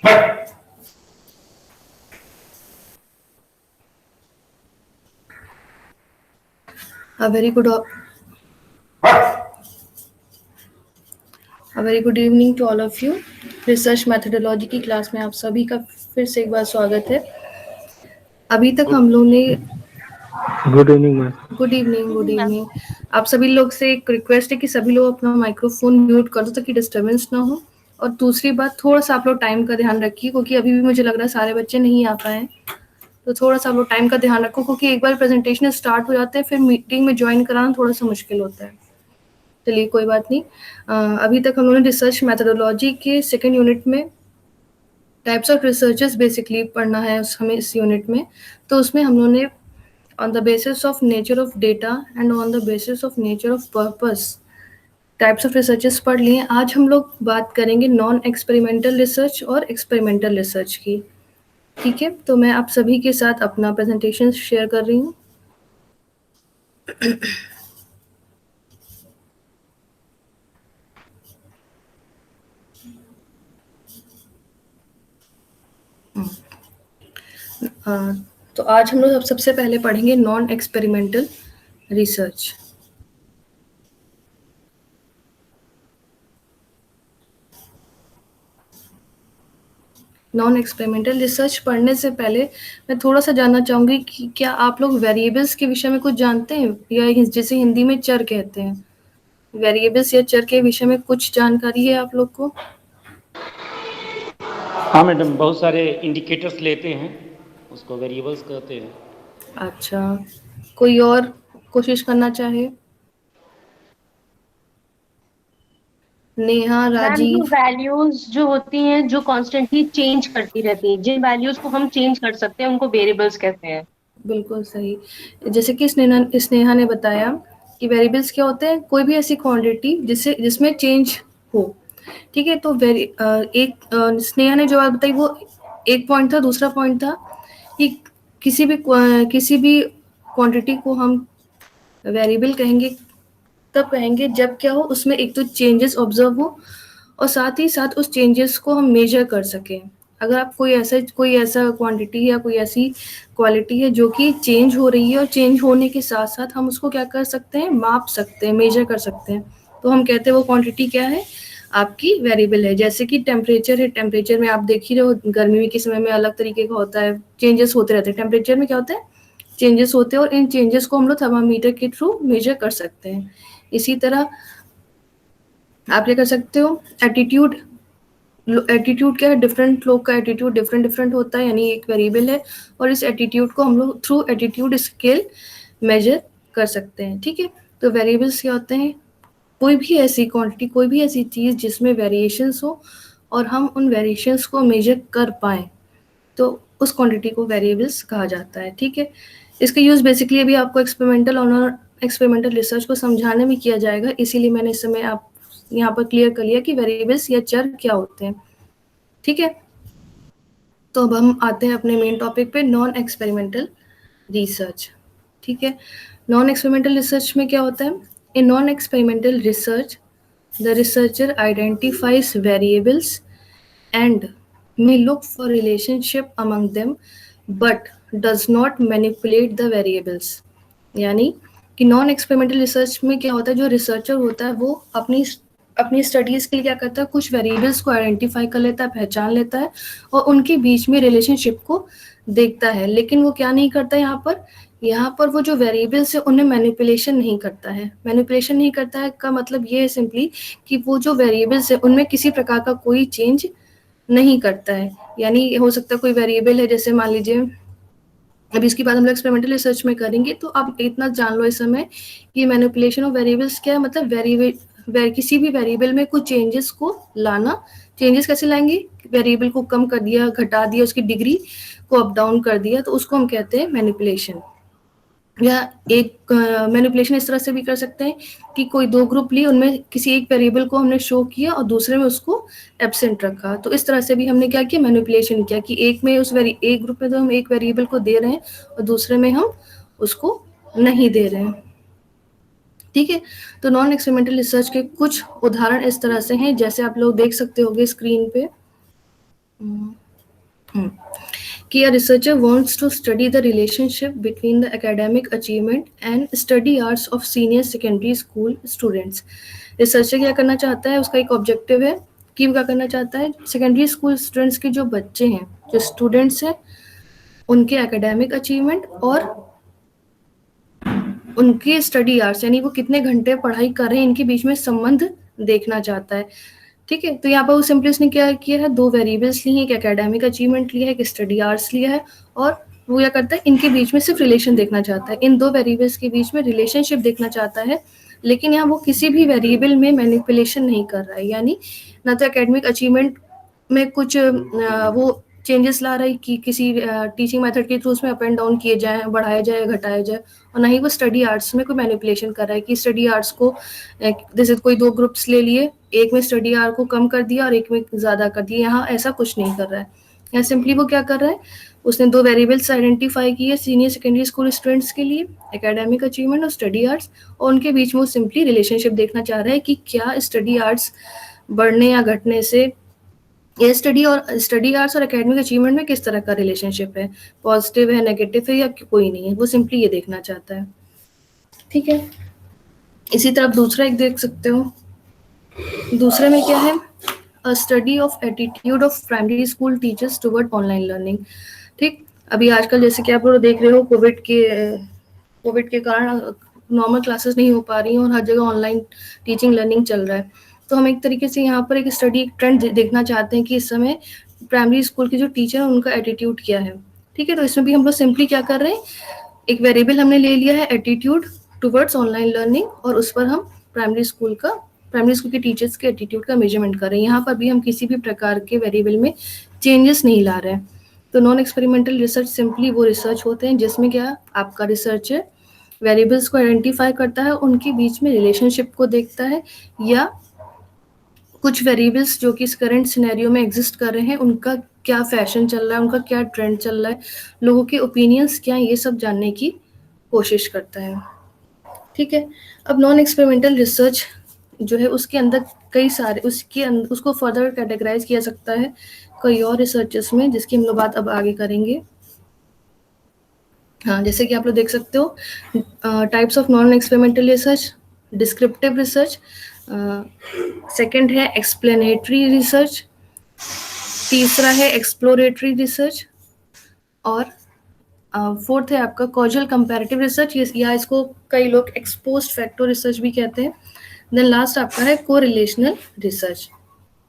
A very good evening to all of you. Research methodology की class में आप सभी का फिर से एक बार स्वागत है। अभी तक हम लोग ने good evening ma'am. Good evening. आप सभी लोग से एक रिक्वेस्ट है कि सभी लोग अपना माइक्रोफोन म्यूट कर दो ताकि डिस्टर्बेंस ना हो। और दूसरी बात, थोड़ा सा आप लोग टाइम का ध्यान रखिए, क्योंकि अभी भी मुझे लग रहा है सारे बच्चे नहीं आ पाए, तो थोड़ा सा आप लोग टाइम का ध्यान रखो, क्योंकि एक बार प्रेजेंटेशन स्टार्ट हो जाते हैं फिर मीटिंग में ज्वाइन कराना थोड़ा सा मुश्किल होता है। चलिए कोई बात नहीं। अभी तक हम लोगों ने रिसर्च मैथडोलॉजी के सेकेंड यूनिट में टाइप्स ऑफ रिसर्चेस बेसिकली पढ़ना है हमें इस यूनिट में। तो उसमें हम लोगों ने on the basis of nature of data and on the basis of nature of purpose types of researches पढ़ लिए। आज हम लोग बात करेंगे नॉन एक्सपेरिमेंटल रिसर्च और एक्सपेरिमेंटल रिसर्च की। ठीक है, तो मैं आप सभी के साथ अपना प्रेजेंटेशन शेयर कर रही हूँ। तो आज हम लोग सबसे पहले पढ़ेंगे non experimental research. Non experimental research पढ़ने से पहले मैं थोड़ा सा जानना चाहूँगी कि क्या आप लोग वेरिएबल्स के विषय में कुछ जानते हैं, या जैसे हिंदी में चर कहते हैं, वेरिएबल्स या चर के विषय में कुछ जानकारी है आप लोग को? हाँ मैडम, बहुत सारे इंडिकेटर्स लेते हैं, उसको वेरिएबल्स कहते हैं। अच्छा, कोई और कोशिश करना चाहे? नेहा, राजीव। वैल्यूज जो होती हैं जो कॉन्स्टेंटली चेंज करती रहती हैं, जिन वैल्यूज को हम चेंज कर सकते हैं उनको वेरिएबल्स कहते हैं। बिल्कुल सही। जैसे कि स्नेहा ने बताया कि वेरिएबल्स क्या होते हैं, कोई भी ऐसी क्वांटिटी जिसमें चेंज हो। ठीक है, तो स्नेहा ने जो बात बताई वो एक पॉइंट था। दूसरा पॉइंट था कि किसी भी क्वांटिटी को हम वेरिएबल कहेंगे तब कहेंगे जब क्या हो, उसमें एक तो चेंजेस ऑब्जर्व हो और साथ ही साथ उस चेंजेस को हम मेजर कर सकें। अगर आप कोई ऐसा क्वांटिटी या कोई ऐसी क्वालिटी है जो कि चेंज हो रही है और चेंज होने के साथ साथ हम उसको क्या कर सकते हैं, माप सकते हैं, मेजर कर सकते हैं, तो हम कहते हैं वो क्वांटिटी क्या है, आपकी वेरिएबल है। जैसे कि टेम्परेचर है, टेम्परेचर में आप देख ही रहे हो गर्मी के समय में अलग तरीके का होता है, चेंजेस होते रहते हैं। टेम्परेचर में क्या होता है, चेंजेस होते हैं, और इन चेंजेस को हम लोग थर्मामीटर के थ्रू मेजर कर सकते हैं। इसी तरह आप क्या कर सकते हो, एटीट्यूड क्या है, डिफरेंट लोग का एटीट्यूड डिफरेंट होता है, यानी एक वेरिएबल है, और इस एटीट्यूड को हम लोग थ्रू एटीट्यूड स्केल मेजर कर सकते हैं। ठीक है, तो वेरिएबल्स क्या होते हैं, कोई भी ऐसी क्वांटिटी, कोई भी ऐसी चीज़ जिसमें वेरिएशंस हो और हम उन वेरिएशंस को मेजर कर पाएँ, तो उस क्वांटिटी को वेरिएबल्स कहा जाता है। ठीक है, इसका यूज़ बेसिकली अभी आपको एक्सपेरिमेंटल रिसर्च को समझाने में किया जाएगा, इसीलिए मैंने इस समय आप यहाँ पर क्लियर कर लिया कि वेरिएबल्स या चर क्या होते हैं। ठीक है, तो अब हम आते हैं अपने मेन टॉपिक पे, नॉन एक्सपेरिमेंटल रिसर्च। ठीक है, नॉन एक्सपेरिमेंटल रिसर्च में क्या होता है, in non experimental research the researcher identifies variables and may look for relationship among them but does not manipulate the variables। यानी कि नॉन एक्सपेरिमेंटल रिसर्च में क्या होता है, जो रिसर्चर होता है वो अपनी स्टडीज के लिए क्या करता है, कुछ वेरिएबल्स को आइडेंटिफाई कर लेता है, पहचान लेता है, और उनके बीच में रिलेशनशिप को देखता है। लेकिन वो क्या नहीं करता, यहाँ पर वो जो वेरिएबल्स है उन्हें मैनिपुलेशन नहीं करता है। मैनिपुलेशन नहीं करता है का मतलब ये है सिंपली कि वो जो वेरिएबल्स है उनमें किसी प्रकार का कोई चेंज नहीं करता है। यानी हो सकता है कोई वेरिएबल है, जैसे मान लीजिए, अभी इसके बाद हम लोग एक्सपेरिमेंटल रिसर्च में करेंगे, तो आप इतना जान लो इस समय कि मैनिपुलेशन ऑफ वेरिएबल्स क्या है, मतलब किसी भी वेरिएबल में कुछ चेंजेस को लाना। चेंजेस कैसे लाएंगे, वेरिएबल को कम कर दिया, घटा दिया, उसकी डिग्री को अप डाउन कर दिया, तो उसको हम कहते हैं मैनिपुलेशन। या एक मैनिपुलेशन इस तरह से भी कर सकते हैं कि कोई दो ग्रुप लिए, उनमें किसी एक वेरिएबल को हमने शो किया और दूसरे में उसको एब्सेंट रखा, तो इस तरह से भी हमने क्या किया, मैनिपुलेशन किया कि एक ग्रुप में तो हम एक वेरिएबल को दे रहे हैं और दूसरे में हम उसको नहीं दे रहे हैं। ठीक है, तो नॉन एक्सपेरिमेंटल रिसर्च के कुछ उदाहरण इस तरह से हैं, जैसे आप लोग देख सकते होंगे स्क्रीन पे। कि a researcher wants to study the relationship between the academic achievement and study hours of senior secondary school students. Researcher क्या करना चाहता है, उसका एक ऑब्जेक्टिव है कि वो क्या करना चाहता है, सेकेंडरी स्कूल स्टूडेंट्स के जो बच्चे हैं, जो स्टूडेंट्स हैं, उनके एकेडमिक अचीवमेंट और उनके स्टडी आवर्स यानी वो कितने घंटे पढ़ाई कर रहे हैं, इनके बीच में संबंध देखना चाहता है। ठीक है, तो यहाँ पर वो सिंपलिस्ट ने क्या किया है, 2 वेरिएबल्स लिए हैं, एक एकेडमिक अचीवमेंट लिया है, एक स्टडी आवर्स लिया है, और वो क्या करता है, इनके बीच में सिर्फ रिलेशन देखना चाहता है, इन 2 वेरिएबल्स के बीच में रिलेशनशिप देखना चाहता है, लेकिन यहाँ वो किसी भी वेरिएबल में मैनिपुलेशन नहीं कर रहा है, यानी ना तो एकेडमिक अचीवमेंट में कुछ वो चेंजेस ला रहा है कि किसी टीचिंग मेथड के थ्रू उसमें अप एंड डाउन किए जाए, बढ़ाया जाए, घटाया जाए, और ना ही वो स्टडी आर्ट्स में कोई मैनिपुलेशन कर रहा है कि स्टडी आर्ट्स को जैसे कोई 2 ग्रुप्स ले लिए, एक में स्टडी आवर को कम कर दिया और एक में ज़्यादा कर दिया। यहाँ ऐसा कुछ नहीं कर रहा है, यहाँ सिंपली वो क्या कर रहा है, उसने 2 वेरिएबल्स आइडेंटिफाई किए सीनियर सेकेंडरी स्कूल स्टूडेंट्स के लिए, एकेडमिक अचीवमेंट और स्टडी आर्ट्स, और उनके बीच में वो सिंपली रिलेशनशिप देखना चाह रहा है कि क्या स्टडी आर्ट्स बढ़ने या घटने से, ये स्टडी आर्ट्स और एकेडमिक अचीवमेंट में किस तरह का रिलेशनशिप है, पॉजिटिव है, नेगेटिव है, या कोई नहीं है, वो सिंपली ये देखना चाहता है। ठीक है, इसी तरह आप दूसरा एक देख सकते हो, दूसरे में क्या है, अ study of attitude of primary school teachers toward online learning. ठीक, अभी आजकल जैसे कि आप लोग देख रहे हो, कोविड के कारण नॉर्मल क्लासेस नहीं हो पा रही हैं और हर जगह ऑनलाइन टीचिंग लर्निंग चल रहा है, तो हम एक तरीके से यहाँ पर एक स्टडी ट्रेंड देखना चाहते हैं कि इस समय प्राइमरी स्कूल के जो टीचर हैं उनका एटीट्यूड क्या है। ठीक है, तो इसमें भी हम लोग सिंपली क्या कर रहे हैं, एक वेरिएबल हमने ले लिया है एटीट्यूड टुवर्ड्स ऑनलाइन लर्निंग, और उस पर हम प्राइमरी स्कूल के टीचर्स के एटीट्यूड का मेजरमेंट कर रहे हैं। यहाँ पर भी हम किसी भी प्रकार के वेरिएबल में चेंजेस नहीं ला रहे हैं। तो नॉन एक्सपेरिमेंटल रिसर्च सिंपली वो रिसर्च होते हैं जिसमें क्या आपका रिसर्चर वेरिएबल्स को आइडेंटिफाई करता है, उनके बीच में रिलेशनशिप को देखता है, या कुछ वेरिएबल्स जो कि इस करंट सिनेरियो में एग्जिस्ट कर रहे हैं, उनका क्या फैशन चल रहा है, उनका क्या ट्रेंड चल रहा है, लोगों के ओपिनियंस क्या, ये सब जानने की कोशिश करता है। ठीक है, अब नॉन एक्सपेरिमेंटल रिसर्च जो है उसके अंदर कई सारे उसको फर्दर कैटेगराइज किया सकता है कई और रिसर्चेस में, जिसकी हम लोग बात अब आगे करेंगे। हाँ, जैसे कि आप लोग देख सकते हो, types of non experimental research, descriptive research, second है एक्सप्लेनेटरी रिसर्च, तीसरा है एक्सप्लोरेटरी रिसर्च, और फोर्थ है आपका कॉजल कंपैरेटिव रिसर्च, या इसको कई लोग एक्सपोज्ड फैक्टर रिसर्च भी कहते हैं। देन लास्ट आपका है कोरिलेशनल रिसर्च।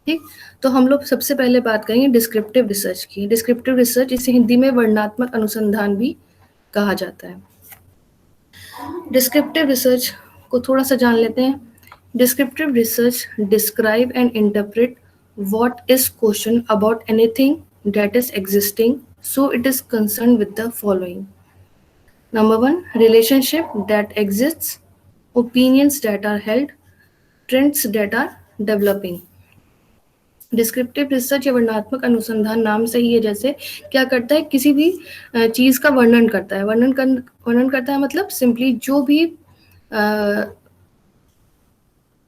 ठीक, तो हम लोग सबसे पहले बात करेंगे डिस्क्रिप्टिव रिसर्च की। डिस्क्रिप्टिव रिसर्च, इसे हिंदी में वर्णनात्मक अनुसंधान भी कहा जाता है। डिस्क्रिप्टिव रिसर्च को थोड़ा सा जान लेते हैं। Descriptive research describe and interpret what is question about anything that is existing, so it is concerned with the following. Number 1, relationship that exists, opinions that are held, trends that are developing. Descriptive research या वर्णनात्मक अनुसंधान नाम से ही है, जैसे क्या करता है, किसी भी चीज का वर्णन करता है। वर्णन करता है मतलब सिंपली जो भी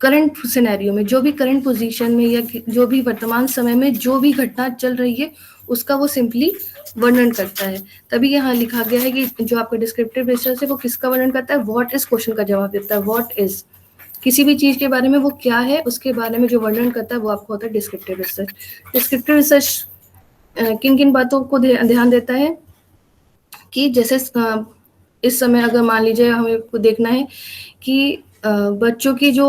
करंट सिनेरियो में, जो भी करंट पोजीशन में, या जो भी वर्तमान समय में जो भी घटना चल रही है, उसका वो सिंपली वर्णन करता है। तभी यहाँ लिखा गया है कि जो आपका डिस्क्रिप्टिव रिसर्च है वो किसका वर्णन करता है, व्हाट इज क्वेश्चन का जवाब देता है। व्हाट इज, किसी भी चीज के बारे में वो क्या है, उसके बारे में जो वर्णन करता है वो आपको होता है डिस्क्रिप्टिव रिसर्च। डिस्क्रिप्टिव रिसर्च किन किन बातों को ध्यान देता है कि जैसे इस समय अगर मान लीजिए हमें को देखना है कि बच्चों की जो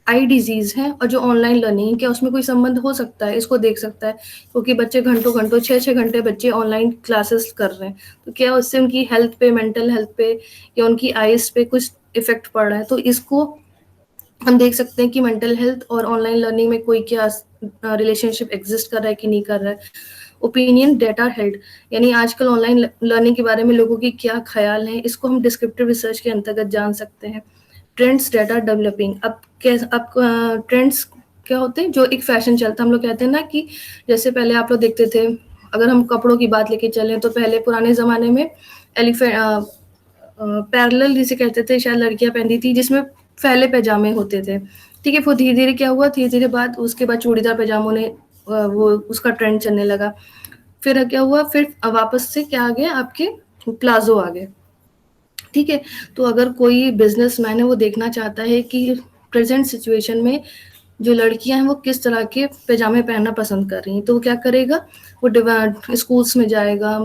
आई डिजीज है और जो ऑनलाइन लर्निंग, क्या उसमें कोई संबंध हो सकता है, इसको देख सकता है, क्योंकि बच्चे घंटों 6 घंटे बच्चे ऑनलाइन क्लासेस कर रहे हैं, तो क्या उससे उनकी हेल्थ पे, मेंटल हेल्थ पे, या उनकी आईज पे कुछ इफेक्ट पड़ रहा है। तो इसको हम देख सकते हैं कि मेंटल हेल्थ और ऑनलाइन लर्निंग में कोई क्या रिलेशनशिप एग्जिस्ट कर रहा है कि नहीं कर रहा है। ओपिनियन डेटा हेल्ड, यानी आजकल ऑनलाइन लर्निंग के बारे में लोगों की क्या ख्याल है, इसको हम डिस्क्रिप्टिव रिसर्च के अंतर्गत जान सकते हैं। ट्रेंड्स डेटा डेवलपिंग, अब ट्रेंड्स क्या होते हैं, जो एक फैशन चलता है। हम लोग कहते हैं ना कि जैसे पहले आप लोग देखते थे, अगर हम कपड़ों की बात लेके चलें तो पहले पुराने जमाने में एलिफेंट पैरेलल जिसे कहते थे, शायद लड़कियां पहनती थी, जिसमें फैले पैजामे होते थे। ठीक है, वो धीरे धीरे क्या हुआ, धीरे धीरे बाद उसके बाद चूड़ीदार पैजामों ने वो उसका ट्रेंड चलने लगा। फिर क्या हुआ, फिर वापस से क्या आ गया, आपके प्लाजो आ गए। ठीक है, तो अगर कोई बिजनेसमैन है वो देखना चाहता है कि प्रेजेंट सिचुएशन में जो लड़कियां हैं वो किस तरह के पैजामे पहनना पसंद कर रही हैं, तो वो क्या करेगा, वो स्कूल्स में जाएगा,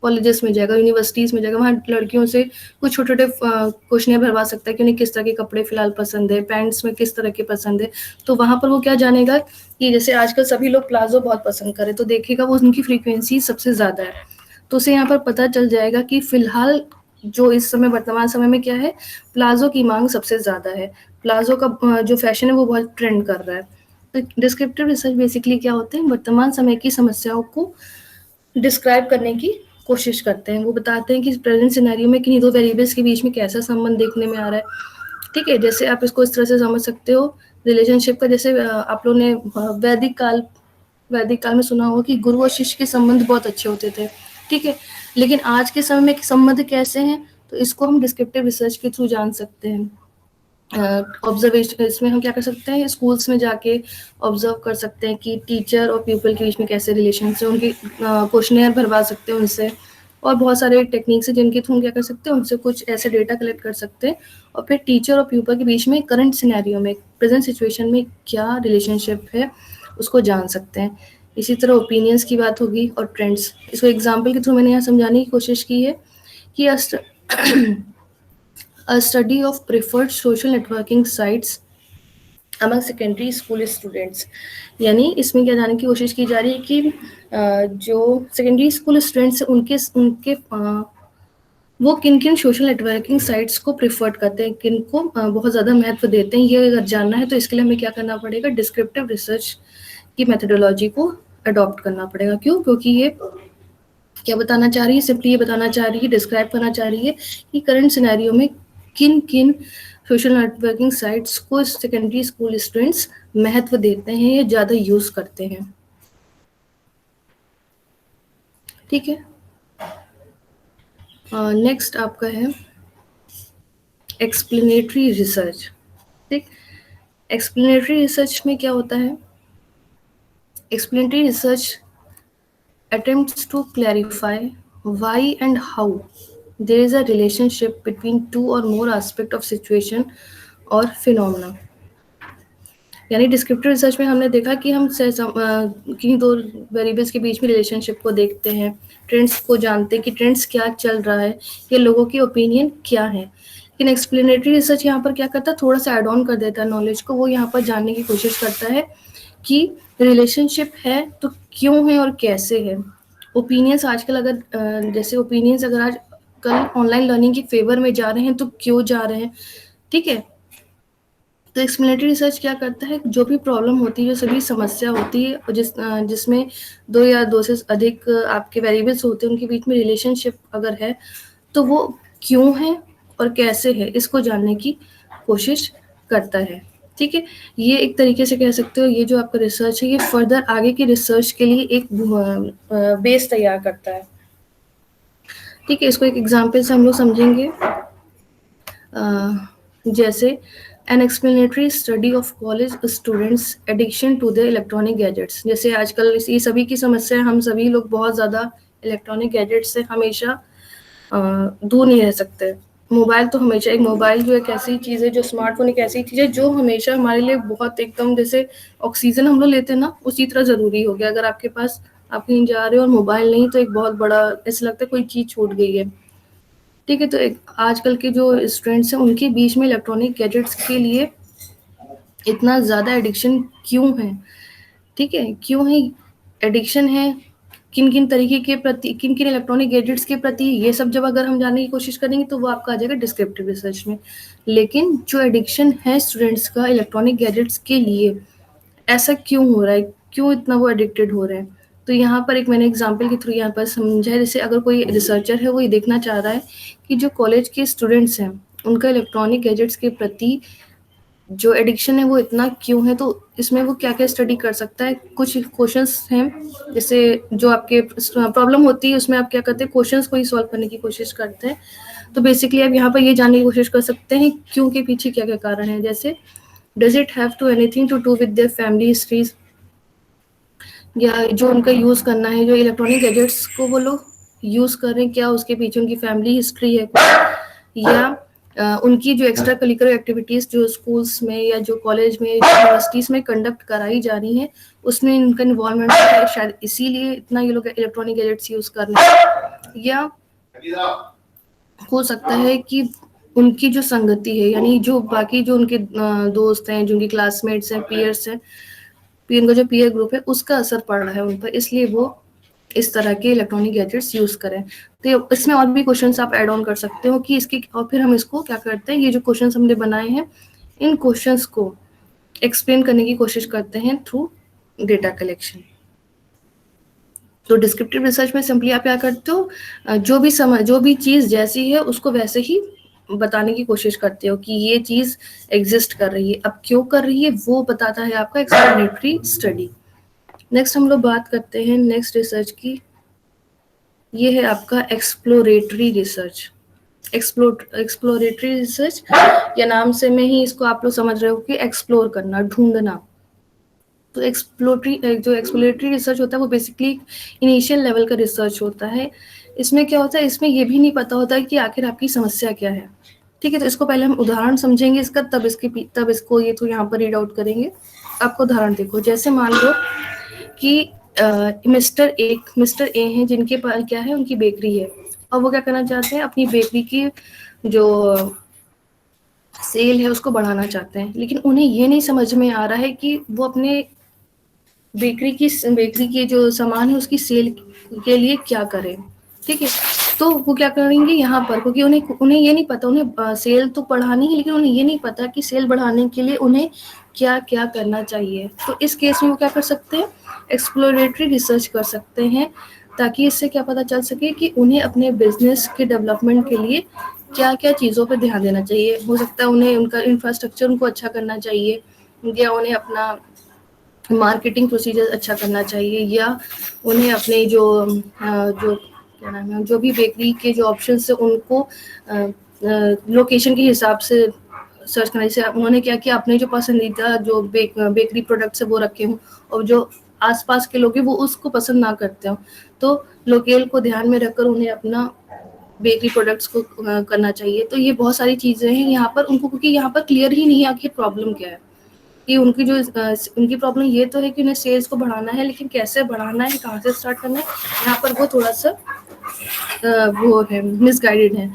कॉलेजेस में जाएगा, यूनिवर्सिटीज में जाएगा, वहाँ लड़कियों से कुछ छोटे छोटे क्वेश्चन भरवा सकता है कि उन्हें किस तरह के कपड़े फिलहाल पसंद है, पैंट्स में किस तरह के पसंद है। तो वहां पर वो क्या जानेगा कि जैसे आजकल सभी लोग प्लाजो बहुत पसंद करें, तो देखेगा वो उनकी फ्रीक्वेंसी सबसे ज्यादा है, तो उसे यहाँ पर पता चल जाएगा कि फिलहाल जो इस समय वर्तमान समय में क्या है, प्लाजो की मांग सबसे ज्यादा है, प्लाजो का जो फैशन है वो बहुत ट्रेंड कर रहा है। तो डिस्क्रिप्टिव रिसर्च बेसिकली क्या होते हैं, वर्तमान समय की समस्याओं को डिस्क्राइब करने की कोशिश करते हैं। वो बताते हैं कि प्रेजेंट सिनेरियो में किन्हीं दो वेरिएबल्स के बीच में कैसा संबंध देखने में आ रहा है। ठीक है, जैसे आप इसको इस तरह से समझ सकते हो रिलेशनशिप का, जैसे आप लोगों ने वैदिक काल में सुना होगा कि गुरु और शिष्य के संबंध बहुत अच्छे होते थे। ठीक है, लेकिन आज के समय में संबंध कैसे हैं, तो इसको हम डिस्क्रिप्टिव रिसर्च के थ्रू जान सकते हैं। ऑब्जर्वेशन, इसमें हम क्या कर सकते हैं, स्कूल्स में जाके ऑब्जर्व कर सकते हैं कि टीचर और पीपल के बीच में कैसे रिलेशन है, उनके क्वेश्चनेयर भरवा सकते हैं उनसे, और बहुत सारे टेक्निक्स हैं जिनके थ्रू हम क्या कर सकते हैं, उनसे कुछ ऐसे डेटा कलेक्ट कर सकते हैं, और फिर टीचर और पीपल के बीच में करंट सिनेरियो में, प्रेजेंट सिचुएशन में क्या रिलेशनशिप है उसको जान सकते हैं। इसी तरह ओपिनियंस की बात होगी और ट्रेंड्स, इसको एग्जाम्पल के थ्रू मैंने यहाँ समझाने की कोशिश की है कि a study of preferred social networking sites among secondary school students, यानी इसमें क्या जानने की कोशिश की जा रही है कि जो सेकेंडरी स्कूल स्टूडेंट्स उनके उनके वो किन किन सोशल नेटवर्किंग साइट्स को प्रिफर्ड करते हैं, किन को बहुत ज़्यादा महत्व देते हैं। ये अगर जानना है तो इसके लिए हमें क्या करना पड़ेगा, डिस्क्रिप्टिव रिसर्च की मेथोडोलॉजी को अडॉप्ट करना पड़ेगा। क्यों? क्योंकि ये क्या बताना चाह रही है, सिंपली ये बताना चाह रही है, डिस्क्राइब करना चाह रही है कि करंट सिनेरियो में किन किन सोशल नेटवर्किंग साइट्स को सेकेंडरी स्कूल स्टूडेंट्स महत्व देते हैं या ज़्यादा यूज करते हैं। ठीक है, नेक्स्ट आपका है एक्सप्लेनेटरी रिसर्च। ठीक, एक्सप्लेनेटरी रिसर्च में क्या होता है, explanatory research attempts to clarify why and how there is a relationship between two or more aspect of situation और phenomena। यानी डिस्क्रिप्टिव रिसर्च में हमने देखा कि हम किन्हीं दो वेरिएबल्स के बीच में रिलेशनशिप को देखते हैं, ट्रेंड्स को जानते हैं कि ट्रेंड्स क्या चल रहा है, ये लोगों की ओपिनियन क्या है। लेकिन एक्सप्लेनेटरी रिसर्च यहाँ पर क्या करता है, थोड़ा सा एड ऑन कर देता है नॉलेज को, वो यहाँ पर जानने की कोशिश करता है कि रिलेशनशिप है तो क्यों है और कैसे है। ओपिनियंस आजकल अगर जैसे ओपिनियंस अगर आज कल ऑनलाइन लर्निंग के फेवर में जा रहे हैं तो क्यों जा रहे हैं। ठीक है, तो एक्सप्लेनेटरी रिसर्च क्या करता है, जो भी प्रॉब्लम होती है, जो सभी समस्या होती है और जिसमें दो या दो से अधिक आपके वेरिएबल्स होते हैं, उनके बीच में रिलेशनशिप अगर है तो वो क्यों है और कैसे है, इसको जानने की कोशिश करता है। ठीक है, ये एक तरीके से कह सकते हो, ये जो आपका रिसर्च है ये फर्दर आगे की रिसर्च के लिए एक बेस तैयार करता है। ठीक है, इसको एक एग्जाम्पल से हम लोग समझेंगे। जैसे an explanatory study of college students addiction to the electronic gadgets. जैसे आजकल ये सभी की समस्या है, हम सभी लोग बहुत ज़्यादा इलेक्ट्रॉनिक गैजेट से हमेशा दूर नहीं रह सकते। मोबाइल तो हमेशा, एक मोबाइल जो एक ऐसी चीज़ है, जो स्मार्टफोन एक ऐसी चीज़ है जो हमेशा हमारे लिए बहुत एकदम जैसे ऑक्सीजन हम लोग लेते हैं ना, उसी तरह ज़रूरी हो गया। अगर आपके पास, आप कहीं जा रहे हो और मोबाइल नहीं, तो एक बहुत बड़ा ऐसा लगता है कोई चीज़ छूट गई है। ठीक है, तो आजकल के जो स्टूडेंट्स हैं उनके बीच में इलेक्ट्रॉनिक गैजेट्स के लिए इतना ज़्यादा एडिक्शन क्यों है। ठीक है, क्यों है एडिक्शन है, किन किन तरीके के प्रति, किन किन इलेक्ट्रॉनिक गैजेट्स के प्रति, ये सब जब अगर हम जानने की कोशिश करेंगे तो वो आपका आ जाएगा डिस्क्रिप्टिव रिसर्च में। लेकिन जो एडिक्शन है स्टूडेंट्स का इलेक्ट्रॉनिक गैजेट्स के लिए, ऐसा क्यों हो रहा है, क्यों इतना वो एडिक्टेड हो रहे हैं, तो यहाँ पर एक मैंने एग्जाम्पल के थ्रू यहाँ पर समझा है। जैसे अगर कोई रिसर्चर है वो ये देखना चाह रहा है कि जो कॉलेज के स्टूडेंट्स हैं उनका इलेक्ट्रॉनिक गैजेट्स के प्रति जो एडिक्शन है वो इतना क्यों है, तो इसमें वो क्या क्या स्टडी कर सकता है। कुछ क्वेश्चंस हैं, जैसे जो आपके प्रॉब्लम होती है उसमें आप क्या करते हैं, क्वेश्चंस को ही सॉल्व करने की कोशिश करते हैं। तो बेसिकली आप यहाँ पर ये जानने की कोशिश कर सकते हैं क्यों के पीछे क्या क्या कारण है। जैसे does it have to anything to do with their family histories, या जो उनका यूज़ करना है, जो इलेक्ट्रॉनिक गैजेट्स को वो लोग यूज़ कर रहे हैं, क्या उसके पीछे उनकी फैमिली हिस्ट्री है कुछ, या उनकी जो एक्स्ट्रा करिकुलर एक्टिविटीज़ जो स्कूल्स में या जो कॉलेज में यूनिवर्सिटीज़ में कंडक्ट कराई जा रही हैं, उसमें इनका इन्वॉल्वमेंट है, शायद इसीलिए इतना ये लोग इलेक्ट्रॉनिक गैजेट्स यूज़ कर रहे हैं। या हो सकता है कि उनकी जो संगति है, यानी जो बाकी जो उनके दोस्त हैं, जो उनके क्लासमेट्स हैं, पीयर्स हैं, उनका जो पीयर ग्रुप है उसका असर पड़ रहा है उन पर, इसलिए वो इस तरह के इलेक्ट्रॉनिक गैजेट्स यूज करें। तो इसमें और भी क्वेश्चंस आप ऐड ऑन कर सकते हो कि इसकी, और फिर हम इसको क्या करते हैं, ये जो क्वेश्चंस हमने बनाए हैं इन क्वेश्चंस को एक्सप्लेन करने की कोशिश करते हैं थ्रू डेटा कलेक्शन। तो डिस्क्रिप्टिव रिसर्च में सिंपली आप क्या करते हो, जो भी चीज जैसी है उसको वैसे ही बताने की कोशिश करते हो कि ये चीज एग्जिस्ट कर रही है, अब क्यों कर रही है वो बताता है आपका एक्सप्लेनेटरी स्टडी। नेक्स्ट हम लोग बात करते हैं नेक्स्ट रिसर्च की, ये है आपका एक्सप्लोरेटरी रिसर्च। एक्सप्लोरेटरी रिसर्च या नाम से में ही इसको आप लोग समझ रहे हो कि एक्सप्लोर करना, ढूंढना। तो एक्सप्लोरेटरी रिसर्च होता है वो बेसिकली इनिशियल लेवल का रिसर्च होता है। इसमें क्या होता है, इसमें ये भी नहीं पता होता है कि आखिर आपकी समस्या क्या है। ठीक है, तो इसको पहले हम उदाहरण समझेंगे इसका, तब इसको ये तो यहाँ पर रीड आउट करेंगे। आपको उदाहरण देखो, जैसे मान लो कि मिस्टर ए हैं जिनके पास क्या है, उनकी बेकरी है, और वो क्या करना चाहते हैं, अपनी बेकरी की जो सेल है उसको बढ़ाना चाहते हैं, लेकिन उन्हें ये नहीं समझ में आ रहा है कि वो अपने बेकरी की जो सामान है उसकी सेल के लिए क्या करें। ठीक है, तो वो क्या करेंगे यहाँ पर, क्योंकि उन्हें ये नहीं पता, उन्हें सेल तो बढ़ानी है लेकिन उन्हें ये नहीं पता कि सेल बढ़ाने के लिए उन्हें क्या क्या करना चाहिए। तो इस केस में वो क्या कर सकते हैं, एक्सप्लोरेटरी रिसर्च कर सकते हैं, ताकि इससे क्या पता चल सके कि उन्हें अपने बिजनेस के डेवलपमेंट के लिए क्या क्या चीज़ों पर ध्यान देना चाहिए। हो सकता है उन्हें उनका इंफ्रास्ट्रक्चर उनको अच्छा करना चाहिए, या उन्हें अपना मार्केटिंग प्रोसीजर अच्छा करना चाहिए, या उन्हें अपने जो क्या नाम है, जो भी बेकरी के जो ऑप्शंस है उनको लोकेशन के हिसाब से सर्च करना। जैसे उन्होंने क्या किया, अपने जो पसंदीदा जो बेकरी प्रोडक्ट्स है वो रखे हों, और जो आसपास के लोग हैं वो उसको पसंद ना करते हो, तो लोकल को ध्यान में रखकर उन्हें अपना बेकरी प्रोडक्ट्स को करना चाहिए। तो ये बहुत सारी चीज़ें हैं यहाँ पर उनको, क्योंकि यहाँ पर क्लियर ही नहीं है आखिर प्रॉब्लम क्या है। कि उनकी प्रॉब्लम ये तो है कि उन्हें सेल्स को बढ़ाना है, लेकिन कैसे बढ़ाना है, कहाँ से स्टार्ट करना है, यहाँ पर वो थोड़ा सा वो है, मिसगाइडेड है,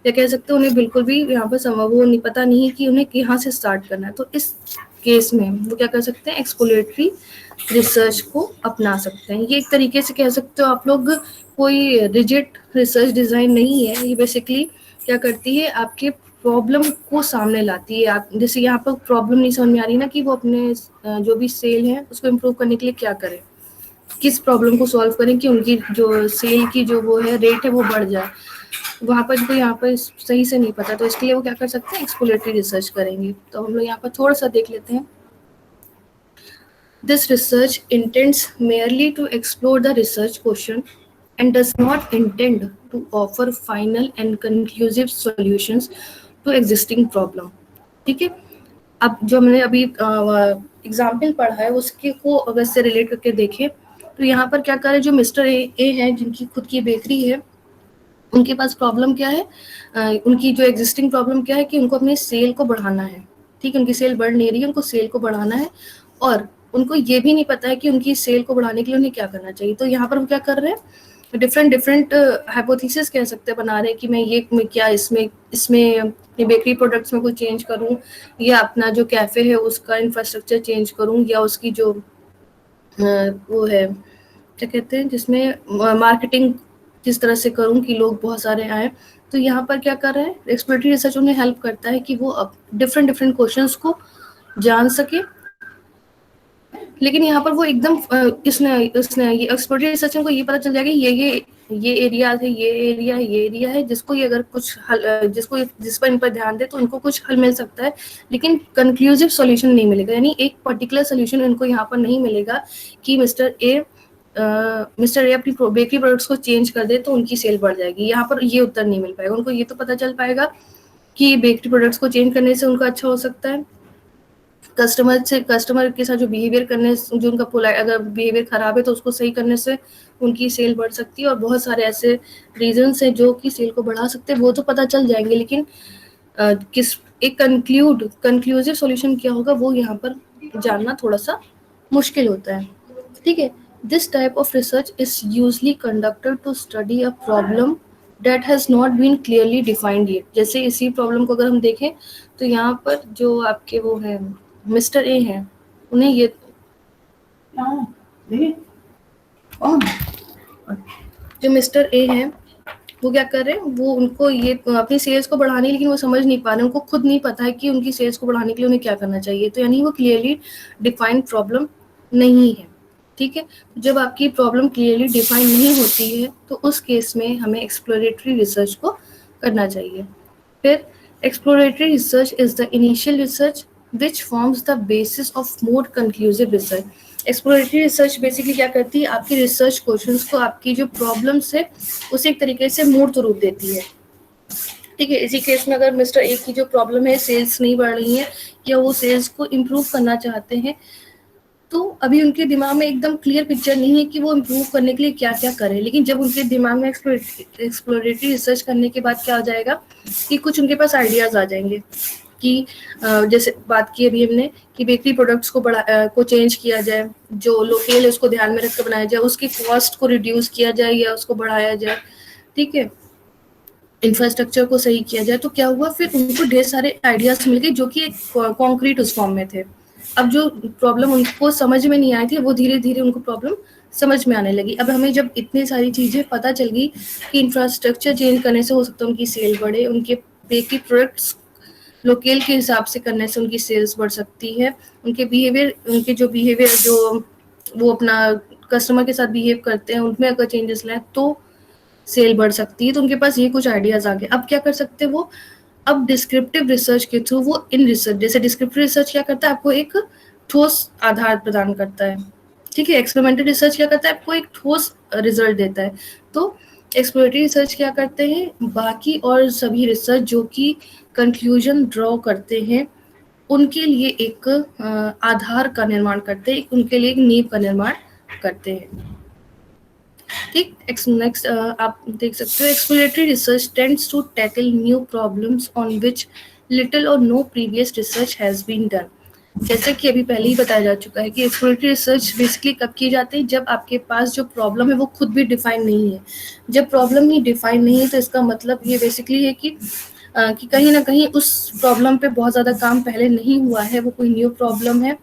या कह सकते हैं उन्हें बिल्कुल भी यहाँ पर वो नहीं पता नहीं है कि उन्हें कहाँ से स्टार्ट करना है। तो इस केस में वो क्या कर सकते हैं, एक्सप्लोरेटरी रिसर्च को अपना सकते हैं। ये एक तरीके से कह सकते हो आप लोग, कोई रिजिड रिसर्च डिज़ाइन नहीं है, ये बेसिकली क्या करती है, आपके प्रॉब्लम को सामने लाती है। आप जैसे यहाँ पर प्रॉब्लम नहीं समझ में आ रही ना कि वो अपने जो भी सेल है उसको इम्प्रूव करने के लिए क्या करें, किस प्रॉब्लम को सॉल्व करें कि उनकी जो सेल की जो वो है रेट है वो बढ़ जाए, वहाँ पर तो यहाँ पर सही से नहीं पता, तो इसके लिए वो क्या कर सकते हैं, एक्सप्लोरेटरी रिसर्च करेंगे। तो हम लोग यहाँ पर थोड़ा सा देख लेते हैं। This research intends merely to explore the research question and does not intend to offer final and conclusive solutions to existing problem. ठीक है, अब जो हमने अभी एग्जाम्पल पढ़ा है उसके को अगर से रिलेट करके देखें, तो यहाँ पर क्या कर रहे हैं, जो मिस्टर ए हैं जिनकी खुद की बेकरी है, उनके पास प्रॉब्लम क्या है, उनकी जो एग्जिस्टिंग प्रॉब्लम क्या है कि उनको अपने सेल को बढ़ाना है। ठीक है, उनकी सेल बढ़ नहीं रही है, उनको सेल को बढ़ाना है, और उनको ये भी नहीं पता है कि उनकी सेल को बढ़ाने के लिए उन्हें क्या करना चाहिए। तो यहाँ पर हम क्या कर रहे हैं, डिफरेंट हाइपोथेसिस कह सकते हैं, बना रहे हैं कि मैं क्या इसमें अपनी बेकरी प्रोडक्ट्स में कुछ चेंज करूँ, या अपना जो कैफ़े है उसका इंफ्रास्ट्रक्चर चेंज करूँ, या उसकी जो वो है क्या कहते हैं जिसमें मार्केटिंग किस तरह से करूँ कि लोग बहुत सारे आए। तो यहाँ पर क्या कर रहे हैं, एक्सप्लोरेटरी रिसर्च उन्हें हेल्प करता है कि वो अब डिफरेंट क्वेश्चंस को जान सके, लेकिन यहाँ पर वो एकदम इसने ये एक्सप्लोरेटरी रिसर्च को ये पता चल जाएगा ये एरिया है, ये एरिया है, जिसको ये अगर कुछ जिस पर इन पर ध्यान दे तो उनको कुछ हल मिल सकता है, लेकिन कंक्लूसिव सॉल्यूशन नहीं मिलेगा, यानी एक पर्टिकुलर सॉल्यूशन उनको यहाँ पर नहीं मिलेगा कि मिस्टर ए अपनी बेकरी प्रोडक्ट्स को चेंज कर दे तो उनकी सेल बढ़ जाएगी। यहाँ पर ये उत्तर नहीं मिल पाएगा उनको। ये तो पता चल पाएगा कि बेकरी प्रोडक्ट्स को चेंज करने से उनका अच्छा हो सकता है, कस्टमर के साथ जो बिहेवियर करने, जो उनका पोलाइट, अगर बिहेवियर खराब है तो उसको सही करने से उनकी सेल बढ़ सकती है। और बहुत सारे ऐसे रीजंस हैं जो कि सेल को बढ़ा सकते हैं, वो तो पता चल जाएंगे, लेकिन किस एक कंक्लूसिव सॉल्यूशन क्या होगा वो यहाँ पर जानना थोड़ा सा मुश्किल होता है। ठीक है, this type of research is usually conducted to study a problem that has not been clearly defined yet। जैसे इसी प्रॉब्लम को अगर हम देखें तो यहाँ पर जो आपके वो है मिस्टर ए हैं, उन्हें ये जो मिस्टर ए हैं वो क्या कर रहे हैं, वो उनको ये अपनी सेल्स को बढ़ानी, लेकिन वो समझ नहीं पा रहे, उनको खुद नहीं पता है कि उनकी सेल्स को बढ़ाने के लिए उन्हें क्या करना चाहिए। तो यानी वो क्लियरली डिफाइंड प्रॉब्लम नहीं है। ठीक है, जब आपकी प्रॉब्लम क्लियरली डिफाइन नहीं होती है तो उस केस में हमें एक्सप्लोरेटरी रिसर्च को करना चाहिए। फिर exploratory research is the initial research which forms the basis of more conclusive research. Exploratory research basically क्या करती है, आपकी रिसर्च क्वेश्चंस को, आपकी जो प्रॉब्लम्स है उसे एक तरीके से मूर्त रूप देती है। ठीक है, इसी केस में अगर मिस्टर ए की जो प्रॉब्लम है, सेल्स नहीं बढ़ रही है या वो सेल्स को इम्प्रूव करना चाहते हैं, तो अभी उनके दिमाग में एकदम क्लियर पिक्चर नहीं है कि वो इम्प्रूव करने के लिए क्या क्या करें। लेकिन जब उनके दिमाग में एक्सप्लोरेटरी रिसर्च करने के बाद क्या हो जाएगा कि कुछ उनके पास आइडियाज आ जाएंगे कि जैसे बात की अभी हमने कि बेकरी प्रोडक्ट्स को चेंज किया जाए, जो लोकल है उसको ध्यान में रखकर बनाया जाए, उसकी कॉस्ट को रिड्यूस किया जाए या उसको बढ़ाया जाए। ठीक है, इंफ्रास्ट्रक्चर को सही किया जाए। तो क्या हुआ, फिर उनको ढेर सारे आइडियाज मिल गए जो कि एक कॉन्क्रीट उस फॉर्म में थे। अब जो प्रॉब्लम उनको समझ में नहीं आई थी वो धीरे धीरे उनको प्रॉब्लम समझ में आने लगी। अब हमें जब इतनी सारी चीज़ें पता चल गई कि इंफ्रास्ट्रक्चर चेंज करने से हो सकता है उनकी सेल बढ़े, उनके बेकरी प्रोडक्ट्स लोकल के हिसाब से करने से उनकी सेल्स बढ़ सकती है, उनके बिहेवियर जो वो अपना कस्टमर के साथ बिहेव करते हैं उनमें अगर चेंजेस लाए तो सेल बढ़ सकती है। तो उनके पास ये कुछ आइडियाज आ गए। अब क्या कर सकते हैं वो, अब डिस्क्रिप्टिव रिसर्च के थ्रू वो इन रिसर्च, जैसे डिस्क्रिप्टिव रिसर्च क्या करता है, आपको एक ठोस आधार प्रदान करता है। ठीक है, एक्सपेरिमेंटल रिसर्च क्या करता है, आपको एक ठोस रिजल्ट देता है। तो एक्सप्लोरेटरी रिसर्च क्या करते हैं, बाकी और सभी रिसर्च जो कि कंक्लूजन ड्रॉ करते हैं उनके लिए एक आधार का निर्माण करते हैं, उनके लिए एक नींव का निर्माण करते हैं। ठीक, नेक्स्ट आप देख सकते हो, exploratory research tends to tackle new problems on which little or no previous research has been done. जैसे कि अभी पहले ही बताया जा चुका है कि एक्सप्लोरेटरी रिसर्च बेसिकली कब की जाती है, जब आपके पास जो प्रॉब्लम है वो खुद भी डिफाइन नहीं है। जब प्रॉब्लम ही डिफाइन नहीं है तो इसका मतलब ये बेसिकली है कि कहीं ना कहीं उस प्रॉब्लम पे बहुत ज़्यादा काम पहले नहीं हुआ है, वो कोई न्यू प्रॉब्लम है,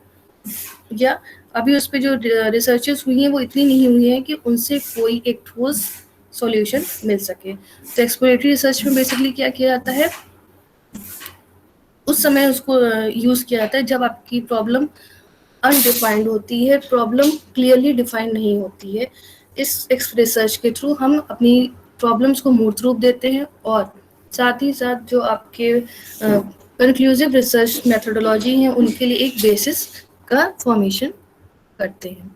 या अभी उस पे जो रिसर्चेस हुई हैं वो इतनी नहीं हुई है कि उनसे कोई एक ठोस सॉल्यूशन मिल सके। तो एक्सप्लोरेटरी रिसर्च में बेसिकली क्या किया जाता है, उस समय उसको यूज़ किया जाता है जब आपकी प्रॉब्लम अनडिफाइंड होती है, प्रॉब्लम क्लियरली डिफाइंड नहीं होती है। इस रिसर्च के थ्रू हम अपनी प्रॉब्लम्स को मूर्त रूप देते हैं और साथ ही साथ जो आपके कंक्लूसिव रिसर्च मेथोडोलॉजी हैं उनके लिए एक बेसिस का फॉर्मेशन करते हैं।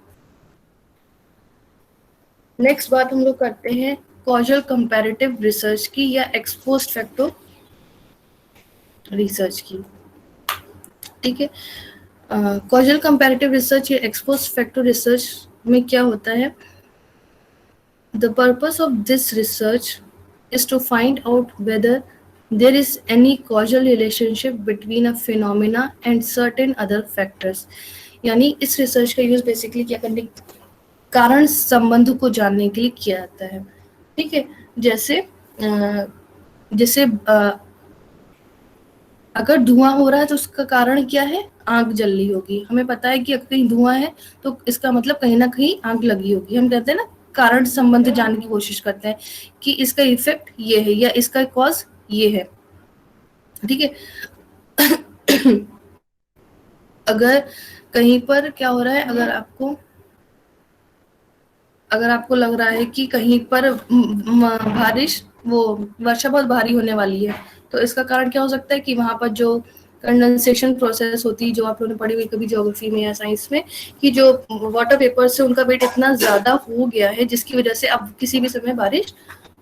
नेक्स्ट बात हम लोग करते हैं कॉजल कंपैरेटिव रिसर्च की या एक्सपोस्ट फैक्टर रिसर्च की। ठीक है, कॉजल कंपैरेटिव रिसर्च या एक्सपोस्ट फैक्टर रिसर्च में क्या होता है, the purpose of this research is to find out whether there is any causal relationship between a phenomena and certain other factors। यानी इस रिसर्च का यूज बेसिकली क्या करने, कारण संबंध को जानने के लिए किया जाता है। ठीक है, जैसे अगर धुआं हो रहा है तो उसका कारण क्या है, आग जल रही होगी। हमें पता है कि अगर कहीं धुआं है तो इसका मतलब कहीं ना कहीं आग लगी होगी। हम कहते हैं ना, कारण संबंध जानने की कोशिश करते हैं कि इसका इफेक्ट ये है या इसका कॉज ये है। ठीक है, अगर कहीं पर क्या हो रहा है, अगर आपको लग रहा है कि कहीं पर वर्षा बहुत भारी होने वाली है, तो इसका कारण क्या हो सकता है कि वहां पर जो कंडेंसेशन प्रोसेस होती है, जो आप लोगों ने पढ़ी हुई कभी ज्योग्राफी में या साइंस में, कि जो वाटर वेपर से उनका वेट इतना ज्यादा हो गया है जिसकी वजह से अब किसी भी समय बारिश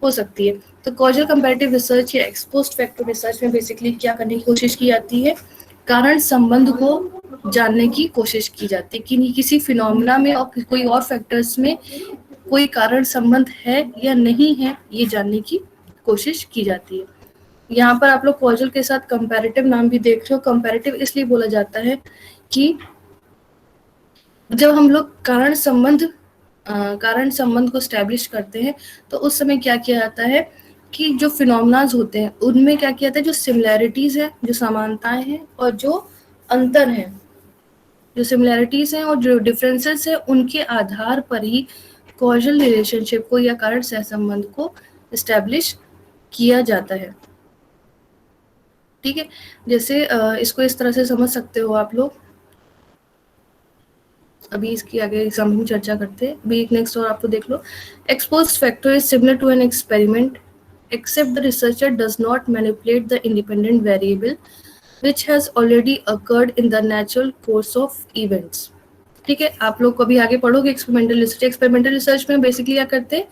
हो सकती है। तो कॉजल कंपैरेटिव रिसर्च या एक्सपोस्ट फैक्टर रिसर्च में बेसिकली क्या करने की कोशिश की जाती है, कारण संबंध को जानने की कोशिश की जाती है कि किसी फिनोमेना में और कोई और फैक्टर्स में कोई कारण संबंध है या नहीं है, ये जानने की कोशिश की जाती है। यहाँ पर आप लोग कॉजल के साथ कंपैरेटिव नाम भी देख रहे हो। कंपैरेटिव इसलिए बोला जाता है कि जब हम लोग कारण संबंध को स्टैब्लिश करते हैं तो उस समय क्या किया जाता है कि जो फिनोमेनाज होते हैं उनमें क्या किया जाता है, जो सिमिलैरिटीज है, जो समानताएं हैं और जो अंतर है, जो सिमिलैरिटीज हैं और जो डिफरेंसेस है, उनके आधार पर ही कॉजल रिलेशनशिप को या कारण सहसंबंध को स्टैब्लिश किया जाता है। ठीक है, जैसे इसको इस तरह से समझ सकते हो आप लोग। अभी इसकी आगे एग्जाम्पल में चर्चा करते हैं। अभी एक नेक्स्ट और आपको देख लो। Exposed factor is similar to an experiment except the researcher does not manipulate the independent variable which has already occurred in the natural course of events। ठीक है, आप लोग कभी आगे पढ़ोगे एक्सपेरिमेंटल रिसर्च। एक्सपेरिमेंटल रिसर्च में बेसिकली क्या करते हैं,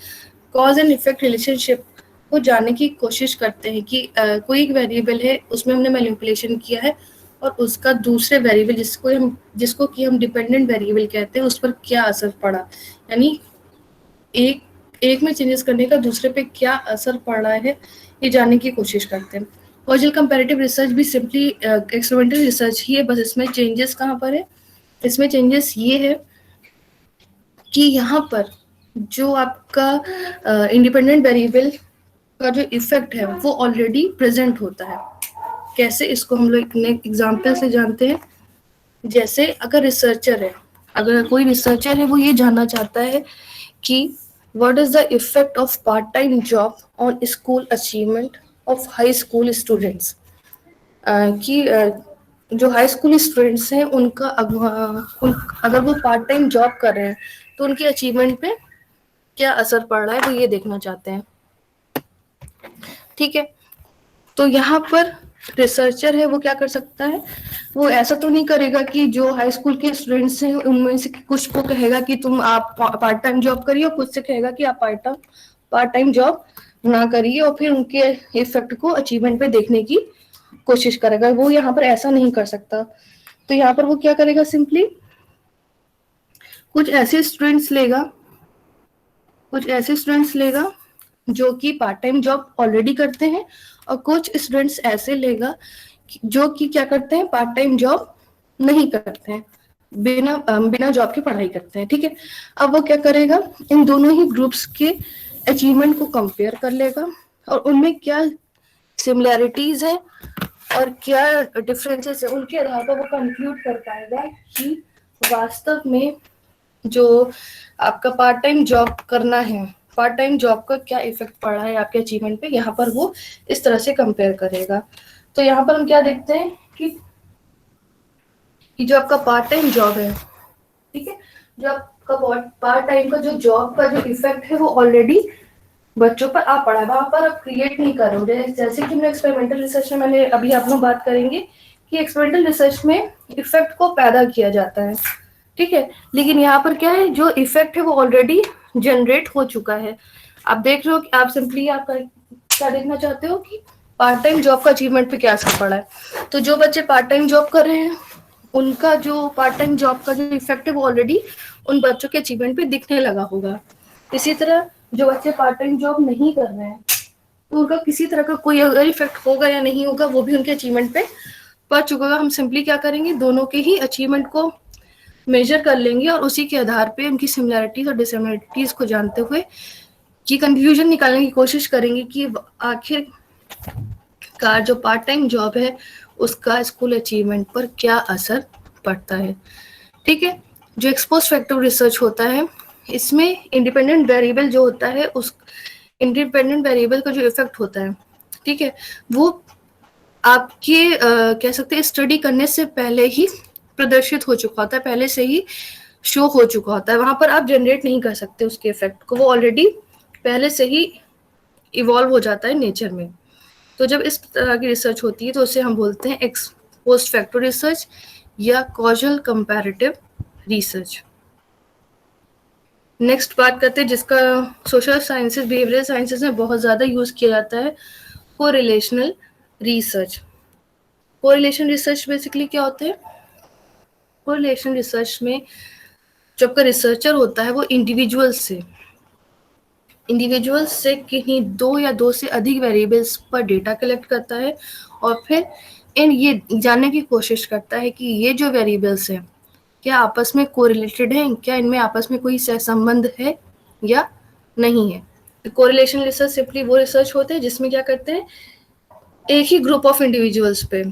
कॉज एंड इफेक्ट रिलेशनशिप को जानने की कोशिश करते हैं कि कोई एक वेरिएबल है, उसमें हमने मैनिपुलेशन किया है और उसका दूसरे वेरिएबल जिसको कि हम डिपेंडेंट वेरिएबल कहते हैं, उस पर क्या असर पड़ा, यानी एक में चेंजेस करने का दूसरे पे क्या असर पड़ रहा है, ये जानने की कोशिश करते हैं। कॉजल कंपैरेटिव रिसर्च भी सिंपली एक्सपेरिमेंटल रिसर्च ही है, बस इसमें चेंजेस कहाँ पर है, इसमें चेंजेस ये है कि यहाँ पर जो आपका इंडिपेंडेंट वेरिएबल का जो इफेक्ट है वो ऑलरेडी प्रेजेंट होता है। कैसे, इसको हम लोग एक एग्जाम्पल से जानते हैं। जैसे अगर कोई रिसर्चर है वो ये जानना चाहता है कि what is the effect of part-time job on school achievement of high school students, कि जो हाई स्कूल स्टूडेंट्स हैं उनका अगर वो पार्ट टाइम जॉब कर रहे हैं तो उनकी अचीवमेंट पे क्या असर पड़ रहा है, वो ये देखना चाहते हैं। ठीक है, तो यहाँ पर रिसर्चर है वो क्या कर सकता है, वो ऐसा तो नहीं करेगा कि जो हाई स्कूल के स्टूडेंट्स हैं उनमें से कुछ को कहेगा कि आप पार्ट टाइम जॉब करिए, कुछ से कहेगा कि आप पार्ट टाइम जॉब ना करिए, और फिर उनके इफेक्ट को अचीवमेंट पे देखने की कोशिश करेगा। वो यहाँ पर ऐसा नहीं कर सकता। तो यहाँ पर वो क्या करेगा, सिंपली कुछ ऐसे स्टूडेंट्स लेगा जो कि पार्ट टाइम जॉब ऑलरेडी करते हैं, और कुछ स्टूडेंट्स ऐसे लेगा जो कि क्या करते हैं, पार्ट टाइम जॉब नहीं करते हैं, बिना जॉब के पढ़ाई करते हैं। ठीक है, अब वो क्या करेगा, इन दोनों ही ग्रुप्स के अचीवमेंट को कंपेयर कर लेगा और उनमें क्या सिमिलैरिटीज है और क्या डिफरेंसेस है, उनके आधार पर वो कंक्लूड कर पाएगा कि वास्तव में जो आपका पार्ट टाइम जॉब करना है, पार्ट टाइम जॉब का क्या इफेक्ट पड़ा है आपके अचीवमेंट पे। यहाँ पर वो इस तरह से कंपेयर करेगा। तो यहाँ पर हम क्या देखते हैं कि जो आपका पार्ट टाइम जॉब है, ठीक है, जो आपका पार्ट टाइम का जो जॉब का जो इफेक्ट है वो ऑलरेडी बच्चों पर आ पड़ा है, वहां पर आप क्रिएट नहीं करोगे। जैसे कि मैं एक्सपेरिमेंटल रिसर्च में, मैंने अभी आप लोग बात करेंगे कि एक्सपेरिमेंटल रिसर्च में इफेक्ट को पैदा किया जाता है, ठीक है, लेकिन यहाँ पर क्या है, जो इफेक्ट है वो ऑलरेडी जनरेट हो चुका है। आप देख रहे हो कि आप सिंपली आप क्या देखना चाहते हो कि पार्ट टाइम जॉब का अचीवमेंट पे क्या असर पड़ा है। तो जो बच्चे पार्ट टाइम जॉब कर रहे हैं उनका जो पार्ट टाइम जॉब का जो इफेक्ट है वो ऑलरेडी उन बच्चों के अचीवमेंट पे दिखने लगा होगा। इसी तरह जो बच्चे पार्ट टाइम जॉब नहीं कर रहे हैं तो उनका किसी तरह का कोई अगर इफेक्ट होगा या नहीं होगा वो भी उनके अचीवमेंट पे पड़ चुका होगा। हम सिंपली क्या करेंगे, दोनों के ही अचीवमेंट को मेजर कर लेंगे और उसी के आधार पे उनकी सिमिलैरिटीज और डिससिमिलैरिटीज को जानते हुए की कंक्लूजन निकालने की कोशिश करेंगे कि आखिरकार जो पार्ट टाइम जॉब है उसका स्कूल अचीवमेंट पर क्या असर पड़ता है। ठीक है, जो एक्सपोज फैक्टर रिसर्च होता है इसमें इंडिपेंडेंट वेरिएबल जो होता है, उस इंडिपेंडेंट वेरिएबल का जो इफेक्ट होता है, ठीक है, वो आपके कह सकते हैं स्टडी करने से पहले ही प्रदर्शित हो चुका होता है, पहले से ही शो हो चुका होता है। वहां पर आप जनरेट नहीं कर सकते उसके इफेक्ट को, वो ऑलरेडी पहले से ही इवॉल्व हो जाता है नेचर में। तो जब इस तरह की रिसर्च होती है तो उसे हम बोलते हैं एक्सपोज फैक्टर रिसर्च या कॉजल कंपैरेटिव रिसर्च। नेक्स्ट बात करते हैं जिसका सोशल साइंसेस, बिहेवियरल साइंसेस में बहुत ज़्यादा यूज़ किया जाता है, correlational research. Correlation research basically क्या होता है? कोरिलेशन रिसर्च में जो आपका रिसर्चर होता है वो इंडिविजुअल्स से किन्हीं दो या दो से अधिक वेरिएबल्स पर डेटा कलेक्ट करता है और फिर ये जानने की कोशिश करता है कि ये जो वेरिएबल्स हैं क्या आपस में कोरिलेटेड हैं, क्या इनमें आपस में कोई सहसंबंध है या नहीं है। कोरिलेशन रिसर्च सिंपली वो रिसर्च होते हैं जिसमें क्या करते हैं, एक ही ग्रुप ऑफ इंडिविजुअल्स पे,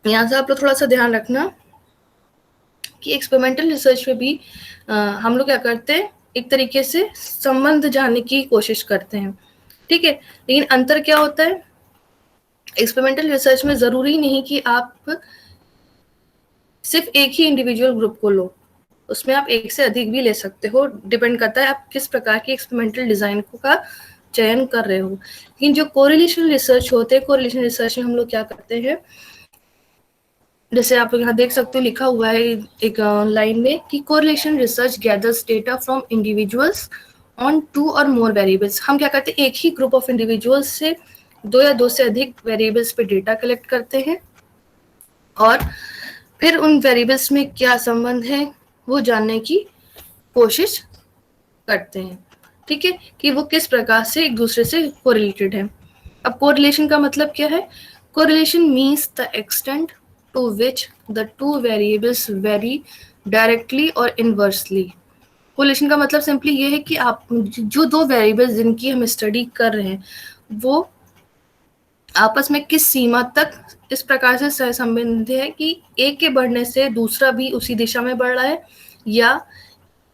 यहाँ से आप लोग थोड़ा सा ध्यान रखना कि एक्सपेरिमेंटल रिसर्च में भी हम लोग क्या करते हैं, एक तरीके से संबंध जानने की कोशिश करते हैं, ठीक है। लेकिन अंतर क्या होता है, एक्सपेरिमेंटल रिसर्च में जरूरी नहीं कि आप सिर्फ एक ही इंडिविजुअल ग्रुप को लो, उसमें आप एक से अधिक भी ले सकते हो, डिपेंड करता है आप किस प्रकार की एक्सपेरिमेंटल डिजाइन का चयन कर रहे हो। लेकिन जो कोरिलेशन रिसर्च होते हैं, कोरिलेशन रिसर्च में हम लोग क्या करते हैं, जैसे आप यहाँ देख सकते हो लिखा हुआ है एक लाइन में कि correlation research gathers data from individuals on 2 और मोर वेरिएबल्स। हम क्या करते हैं, एक ही ग्रुप ऑफ इंडिविजुअल्स से 2 या 2 से अधिक वेरिएबल्स पे डेटा कलेक्ट करते हैं और फिर उन वेरिएबल्स में क्या संबंध है वो जानने की कोशिश करते हैं, ठीक है, कि वो किस प्रकार से एक दूसरे से कोरिलेटेड है। अब कोरिलेशन का मतलब क्या है? Correlation means the extent to which the two variables vary directly और इनवर्सली। कोरिलेशन का मतलब सिंपली ये है कि आप जो दो वेरिएबल्स जिनकी हम स्टडी कर रहे हैं वो आपस में किस सीमा तक इस प्रकार से सहसंबंध है कि एक के बढ़ने से दूसरा भी उसी दिशा में बढ़ रहा है या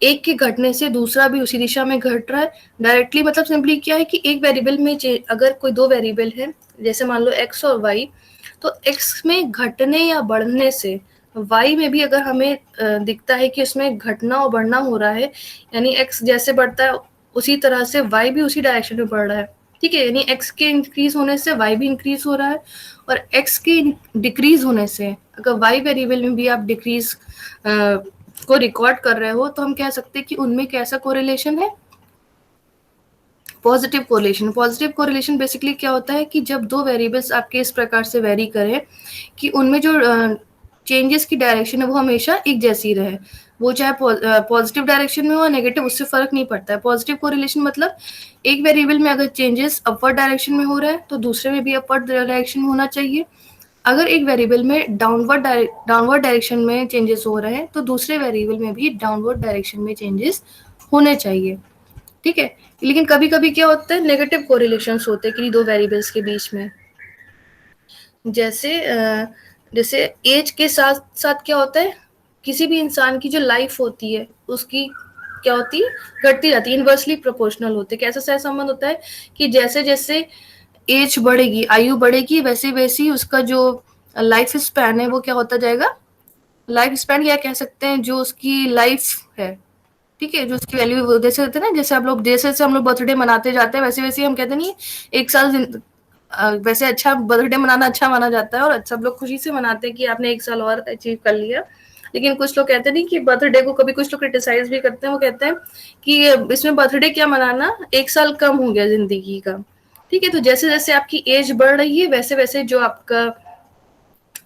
एक के घटने से दूसरा भी उसी दिशा में घट रहा है। डायरेक्टली मतलब सिंपली क्या है कि एक वेरिएबल में अगर कोई दो वेरिएबल है, जैसे मान लो x और y, तो x में घटने या बढ़ने से y में भी अगर हमें दिखता है कि उसमें घटना और बढ़ना हो रहा है, यानी x जैसे बढ़ता है उसी तरह से y भी उसी डायरेक्शन में बढ़ रहा है, ठीक है, यानी x के इंक्रीज होने से y भी इंक्रीज हो रहा है और x के डिक्रीज होने से अगर y वेरिएबल में भी आप डिक्रीज को रिकॉर्ड कर रहे हो तो हम कह सकते हैं कि उनमें कैसा कोरिलेशन है, positive correlation. Positive correlation basically क्या होता है कि जब दो वेरिएबल्स आपके इस प्रकार से वेरी करें कि उनमें जो चेंजेस की डायरेक्शन है वो हमेशा एक जैसी रहे, वो चाहे पॉजिटिव डायरेक्शन में हो नेगेटिव, उससे फर्क नहीं पड़ता है। पॉजिटिव कोरिलेशन मतलब एक वेरिएबल में अगर चेंजेस अपवर्ड डायरेक्शन में हो रहा है तो दूसरे में भी अपवर्ड डायरेक्शन में होना चाहिए। अगर एक वेरिएबल में डाउनवर्ड डायरेक्शन में चेंजेस हो रहे हैं तो दूसरे वेरिएबल में भी डाउनवर्ड डायरेक्शन में चेंजेस होने चाहिए, ठीक है। लेकिन कभी कभी क्या होता है, नेगेटिव कोरिलेशंस होते हैं कि दो वेरिएबल्स के बीच में, जैसे एज के साथ साथ क्या होता है, किसी भी इंसान की जो लाइफ होती है उसकी क्या होती है, घटती जाती है, इनवर्सली प्रोपोर्शनल होते हैं। कैसा सहसंबंध होता है कि जैसे जैसे एज बढ़ेगी, आयु बढ़ेगी, वैसे वैसे ही उसका जो लाइफ स्पैन है वो क्या होता जाएगा, लाइफ स्पैन या कह सकते हैं जो उसकी लाइफ है, ठीक है, जो उसकी वैल्यू जैसे होते हैं ना, जैसे आप लोग जैसे हम लोग बर्थडे मनाते जाते हैं वैसे वैसे हम कहते नहीं एक साल वैसे अच्छा बर्थडे मनाना अच्छा माना जाता है और सब लोग खुशी से मनाते हैं कि आपने एक साल और अचीव कर लिया। लेकिन कुछ लोग कहते नहीं कि बर्थडे को कभी कुछ लोग क्रिटिसाइज भी करते हैं, वो कहते हैं कि इसमें बर्थडे क्या मनाना, एक साल कम हो गया जिंदगी का, ठीक है। तो जैसे जैसे आपकी एज बढ़ रही है वैसे वैसे जो आपका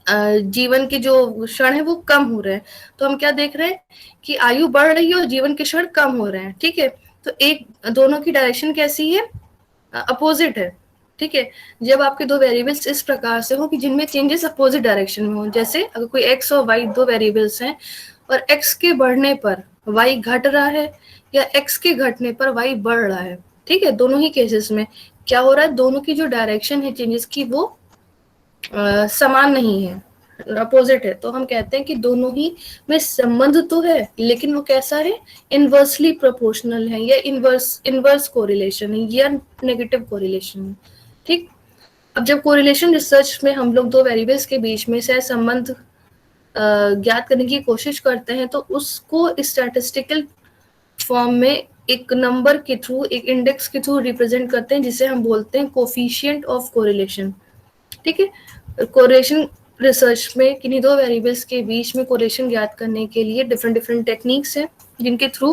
जीवन के जो क्षण है वो कम हो रहे हैं। तो हम क्या देख रहे हैं कि आयु बढ़ रही है और जीवन के क्षण कम हो रहे हैं, ठीक है। तो एक दोनों की डायरेक्शन कैसी है, अपोजिट है, ठीक है। जब आपके दो वेरिएबल्स इस प्रकार से हो कि जिनमें चेंजेस अपोजिट डायरेक्शन में हो, जैसे अगर कोई x और y दो वेरिएबल्स हैं और x के बढ़ने पर y घट रहा है या x के घटने पर y बढ़ रहा है, ठीक है, दोनों ही केसेस में क्या हो रहा है, दोनों की जो डायरेक्शन है चेंजेस की वो समान नहीं है, अपोजिट है। तो हम कहते हैं कि दोनों ही में संबंध तो है लेकिन वो कैसा है, इनवर्सली प्रोपोर्शनल है या इनवर्स कोरिलेशन है या नेगेटिव कोरिलेशन है, ठीक। अब जब कोरिलेशन रिसर्च में हम लोग दो वेरिएबल्स के बीच में से संबंध ज्ञात करने की कोशिश करते हैं तो उसको स्टैटिस्टिकल फॉर्म में एक नंबर के थ्रू, एक इंडेक्स के थ्रू रिप्रेजेंट करते हैं जिसे हम बोलते हैं कोफिशिएंट ऑफ कोरिलेशन, ठीक है। कोरिलेशन रिसर्च में किन्हीं दो वेरिएबल्स के बीच में कोरिलेशन ज्ञात करने के लिए डिफरेंट टेक्निक्स हैं जिनके थ्रू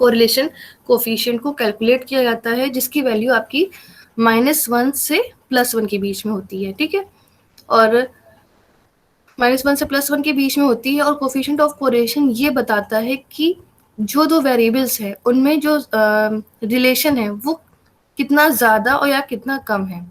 कोरिलेशन कोफिशिएंट को कैलकुलेट किया जाता है, जिसकी वैल्यू आपकी -1 से +1 के बीच में होती है, ठीक है। और -1 से +1 के बीच में होती है। और कोफिशिएंट ऑफ कोरिलेशन ये बताता है कि जो दो वेरिएबल्स है उनमें जो रिलेशन है वो कितना ज्यादा और या कितना कम है,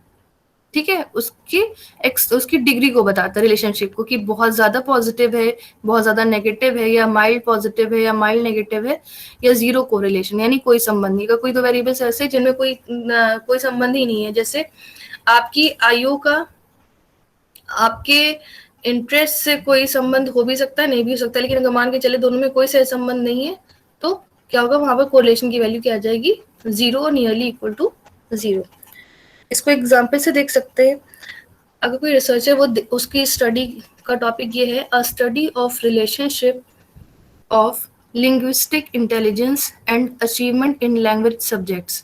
ठीक है, उसकी डिग्री को बताता है रिलेशनशिप को, कि बहुत ज्यादा पॉजिटिव है, बहुत ज्यादा नेगेटिव है, या माइल्ड पॉजिटिव है या माइल्ड नेगेटिव है, या जीरो कोरिलेशन यानी कोई संबंध नहीं का। कोई दो वेरिएबल्स ऐसे जिनमें कोई संबंध ही नहीं है, जैसे आपकी आयु का आपके इंटरेस्ट से कोई संबंध हो भी सकता है, नहीं भी हो सकता, लेकिन अगर मान के चले दोनों में कोई सह संबंध नहीं है तो क्या होगा, वहां पर कोरिलेशन की वैल्यू क्या आ जाएगी, 0 नियरली इक्वल टू 0। इसको एग्जाम्पल से देख सकते हैं। अगर कोई रिसर्चर वो उसकी स्टडी का टॉपिक ये है, अ study of relationship of linguistic intelligence and achievement in language subjects,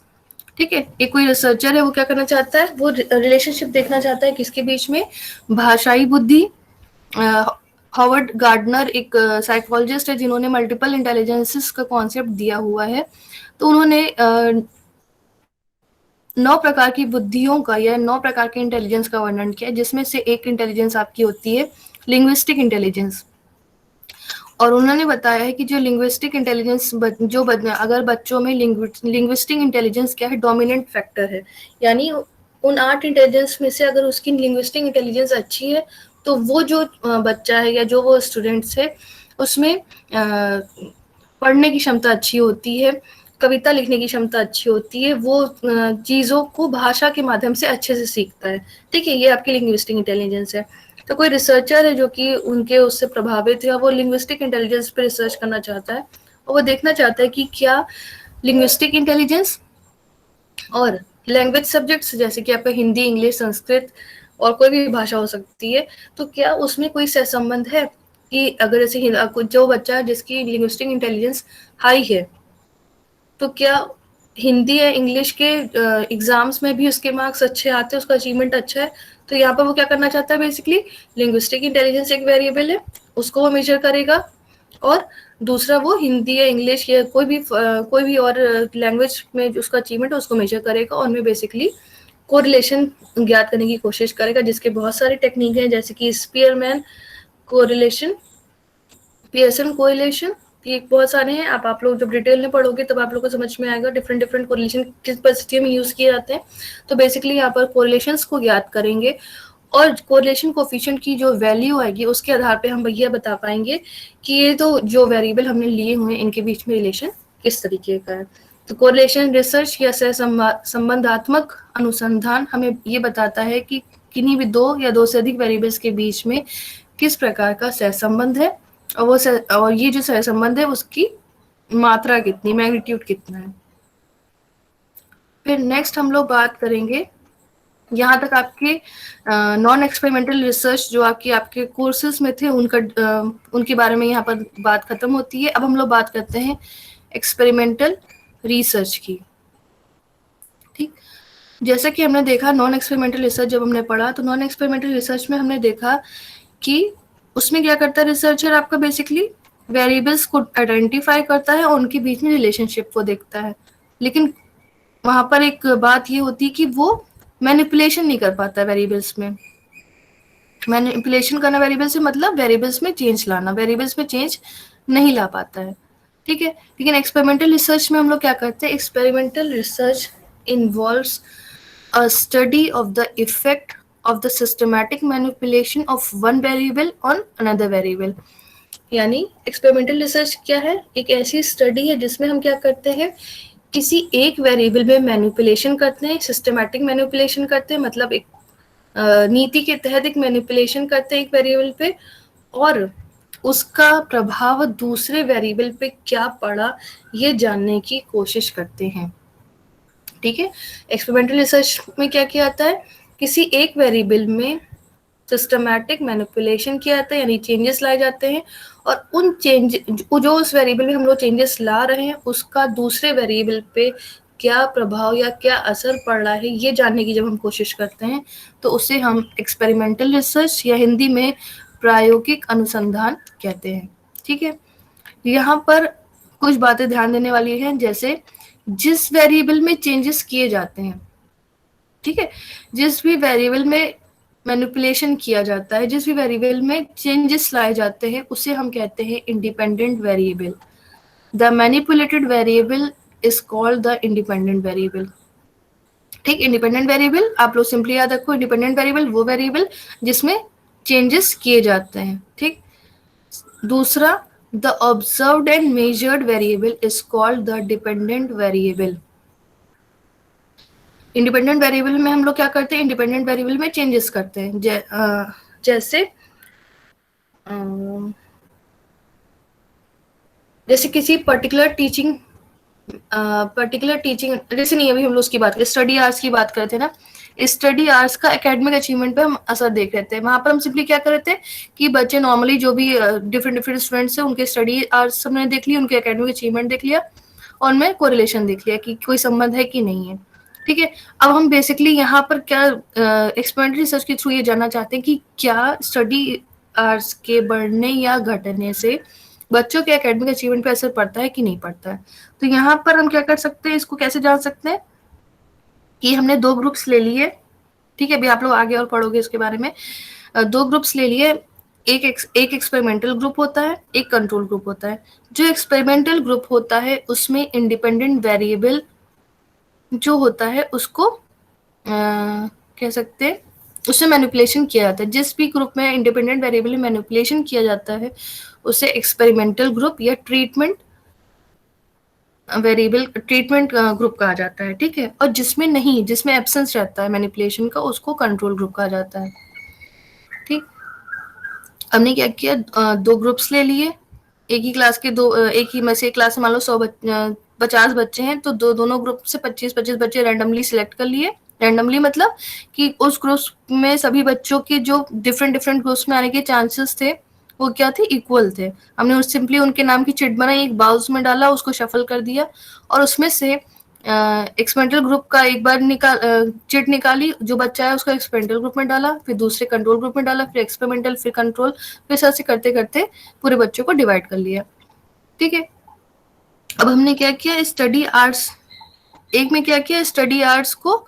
ठीक है। एक कोई रिसर्चर है, वो क्या करना चाहता है, वो रिलेशनशिप देखना चाहता है किसके बीच में, भाषाई बुद्धि। हॉवर्ड गार्डनर एक साइकोलॉजिस्ट है जिन्होंने मल्टीपल इंटेलिजेंसेस का कॉन्सेप्ट दिया हुआ है। तो उन्होंने 9 प्रकार की बुद्धियों का या 9 प्रकार के इंटेलिजेंस का वर्णन किया, जिसमें से एक इंटेलिजेंस आपकी होती है लिंग्विस्टिक इंटेलिजेंस। और उन्होंने बताया है कि जो लिंग्विस्टिक इंटेलिजेंस अगर बच्चों में लिंग्विस्टिक इंटेलिजेंस क्या है, डोमिनेंट फैक्टर है, यानी उन 8 इंटेलिजेंस में से अगर उसकी लिंग्विस्टिक इंटेलिजेंस अच्छी है तो वो जो बच्चा है या जो वो स्टूडेंट्स है उसमें पढ़ने की क्षमता अच्छी होती है, कविता लिखने की क्षमता अच्छी होती है, वो चीज़ों को भाषा के माध्यम से अच्छे से सीखता है, ठीक है। ये आपकी लिंग्विस्टिक इंटेलिजेंस है। तो कोई रिसर्चर है जो कि उनके उससे प्रभावित है, वो लिंग्विस्टिक इंटेलिजेंस पे रिसर्च करना चाहता है और वो देखना चाहता है कि क्या लिंग्विस्टिक इंटेलिजेंस और लैंग्वेज सब्जेक्ट्स जैसे कि आपका हिंदी, इंग्लिश, संस्कृत और कोई भी भाषा हो सकती है, तो क्या उसमें कोई सहसंबंध है, कि अगर जैसे जो बच्चा जिसकी लिंग्विस्टिक इंटेलिजेंस हाई है तो क्या हिंदी या इंग्लिश के एग्जाम्स में भी उसके मार्क्स अच्छे आते हैं, उसका अचीवमेंट अच्छा है। तो यहाँ पर वो क्या करना चाहता है, बेसिकली लिंग्विस्टिक इंटेलिजेंस एक वेरिएबल है, उसको वो मेजर करेगा, और दूसरा वो हिंदी या इंग्लिश या कोई भी और लैंग्वेज में उसका अचीवमेंट है उसको मेजर करेगा, और उनमें बेसिकली कोरिलेशन ज्ञात करने की कोशिश करेगा, जिसके बहुत सारे टेक्निक हैं, जैसे कि स्पीयरमैन कोरिलेशन, पियर्सन कोरिलेशन, ये बहुत सारे हैं। आप लोग जब डिटेल में पढ़ोगे तब आप लोग को समझ में आएगा डिफरेंट कोरिलेशन किस परिस्थितियों में यूज किए जाते हैं। तो बेसिकली यहाँ पर कोरिलेशंस को ज्ञात करेंगे और कोरिलेशन कोफिशिएंट की जो वैल्यू आएगी उसके आधार पे हम भैया बता पाएंगे कि ये तो जो वेरिएबल हमने लिए हुए हैं इनके बीच में रिलेशन किस तरीके का है। तो कोरिलेशन रिसर्च या संबंधात्मक अनुसंधान हमें ये बताता है कि किन्हीं भी 2 या 2 से अधिक वेरिएबल्स के बीच में किस प्रकार का सहसंबंध है, और ये जो सहसंबंध है उसकी मात्रा कितनी, मैग्नीट्यूड कितना है। फिर नेक्स्ट हम लोग बात करेंगे, यहाँ तक आपके नॉन एक्सपेरिमेंटल रिसर्च जो आपके कोर्सेज में थे उनके बारे में यहाँ पर बात खत्म होती है। अब हम लोग बात करते हैं एक्सपेरिमेंटल रिसर्च की, ठीक। जैसा कि हमने देखा नॉन एक्सपेरिमेंटल रिसर्च जब हमने पढ़ा, तो नॉन एक्सपेरिमेंटल रिसर्च में हमने देखा कि उसमें क्या करता है रिसर्चर, आपका बेसिकली वेरिएबल्स को आइडेंटिफाई करता है और उनके बीच में रिलेशनशिप को देखता है, लेकिन वहां पर एक बात ये होती है कि वो मैनिपुलेशन नहीं कर पाता वेरिएबल्स में। मैनिपुलेशन करना वेरिएबल से मतलब वेरिएबल्स में चेंज लाना, वेरिएबल्स में चेंज नहीं ला पाता है, ठीक है। लेकिन एक्सपेरिमेंटल रिसर्च में हम लोग क्या करते हैं, experimental research involves a study of the effect of the systematic manipulation of one variable on another variable। यानी एक्सपेरिमेंटल रिसर्च क्या है, एक ऐसी स्टडी है जिसमें हम क्या करते हैं, किसी एक वेरिएबल में मैनिपुलेशन करते हैं, सिस्टमैटिक मैनिपुलेशन करते हैं, मतलब एक नीति के तहत एक मैनिपुलेशन करते हैं एक वेरिएबल पे, और उसका प्रभाव दूसरे वेरिएबल पे क्या पड़ा ये जानने की कोशिश करते हैं, ठीक है। एक्सपेरिमेंटल रिसर्च में क्या किया जाता है, किसी एक वेरिएबल में सिस्टमैटिक मैनिपुलेशन किया जाता है, यानी चेंजेस लाए जाते हैं, और उन चेंज जो उस वेरिएबल में हम लोग चेंजेस ला रहे हैं उसका दूसरे वेरिएबल पे क्या प्रभाव या क्या असर पड़ रहा है ये जानने की जब हम कोशिश करते हैं तो उसे हम एक्सपेरिमेंटल रिसर्च या हिंदी में प्रायोगिक अनुसंधान कहते हैं, ठीक है। यहाँ पर कुछ बातें ध्यान देने वाली हैं, जैसे जिस वेरिएबल में चेंजेस किए जाते हैं, ठीक है, जिस भी वेरिएबल में मैनिपुलेशन किया जाता है, जिस भी वेरिएबल में चेंजेस लाए जाते हैं उसे हम कहते हैं independent variable. The manipulated variable is called the independent variable. ठीक, इंडिपेंडेंट वेरिएबल आप लोग सिंपली याद रखो, इंडिपेंडेंट वेरिएबल वो वेरिएबल जिसमें चेंजेस किए जाते हैं। ठीक, दूसरा, the observed and measured variable is called the dependent variable. Independent variable में हम लोग क्या करते हैं, इंडिपेंडेंट वेरिएबल में चेंजेस करते हैं। जैसे जैसे किसी पर्टिकुलर टीचिंग, जैसे नहीं अभी हम लोग उसकी बात करें, स्टडी आवर्स की बात करते हैं ना, स्टडी आवर्स का एकेडमिक अचीवमेंट पे हम असर देख रहे थे। वहां पर हम सिंपली क्या कर रहे थे कि बच्चे नॉर्मली जो भी डिफरेंट डिफरेंट स्टूडेंट्स हैं उनके स्टडी आवर्स हमने देख लिया, उनके एकेडमिक अचीवमेंट देख लिया और उनमें कोरिलेशन देख लिया कि कोई संबंध है कि नहीं है। ठीक है, अब हम बेसिकली यहाँ पर क्या एक्सपेरिमेंटल रिसर्च के थ्रू ये जानना चाहते हैं कि क्या स्टडी आवर्स के बढ़ने या घटने से बच्चों के एकेडमिक अचीवमेंट पे असर पड़ता है कि नहीं पड़ता है। तो यहाँ पर हम क्या कर सकते हैं, इसको कैसे जान सकते हैं कि हमने दो ग्रुप्स ले लिए। ठीक है, अभी आप लोग आगे और पढ़ोगे इसके बारे में। दो ग्रुप्स ले लिए, एक एक्सपेरिमेंटल ग्रुप होता है, एक कंट्रोल ग्रुप होता है। जो एक्सपेरिमेंटल ग्रुप होता है उसमें इंडिपेंडेंट वेरिएबल जो होता है उसको कह सकते हैं उससे मैनिपुलेशन किया जाता है। जिस भी ग्रुप में इंडिपेंडेंट वेरिएबल में मैनिपुलेशन किया जाता है उसे एक्सपेरिमेंटल ग्रुप या ट्रीटमेंट ग्रुप कहा जाता है। ठीक है, और जिसमें नहीं, जिसमें एब्सेंस रहता है मैनिपुलेशन का, उसको कंट्रोल ग्रुप कहा जाता है। ठीक, हमने क्या किया, दो ग्रुप्स ले लिए, एक ही क्लास के दो, एक ही में से क्लास में मान लो 50 बच्चे हैं, तो दोनों ग्रुप से 25-25 बच्चे रैंडमली सिलेक्ट कर लिए। रैंडमली मतलब कि उस ग्रुप में सभी बच्चों के जो डिफरेंट डिफरेंट ग्रुप्स में आने के चांसेस थे वो क्या थे, इक्वल थे। हमने सिंपली उनके नाम की चिट बनाई, एक बाउल्स में डाला, उसको शफल कर दिया और उसमें से एक्सपेरिमेंटल ग्रुप का एक बार चिट निकाली, जो बच्चा है उसको एक्सपेरिमेंटल ग्रुप में डाला, फिर दूसरे कंट्रोल ग्रुप में डाला, फिर एक्सपेरिमेंटल, फिर कंट्रोल, फिर ऐसे करते करते पूरे बच्चों को डिवाइड कर लिया। ठीक है, अब हमने क्या किया, स्टडी आवर्स, एक में क्या किया, स्टडी आवर्स को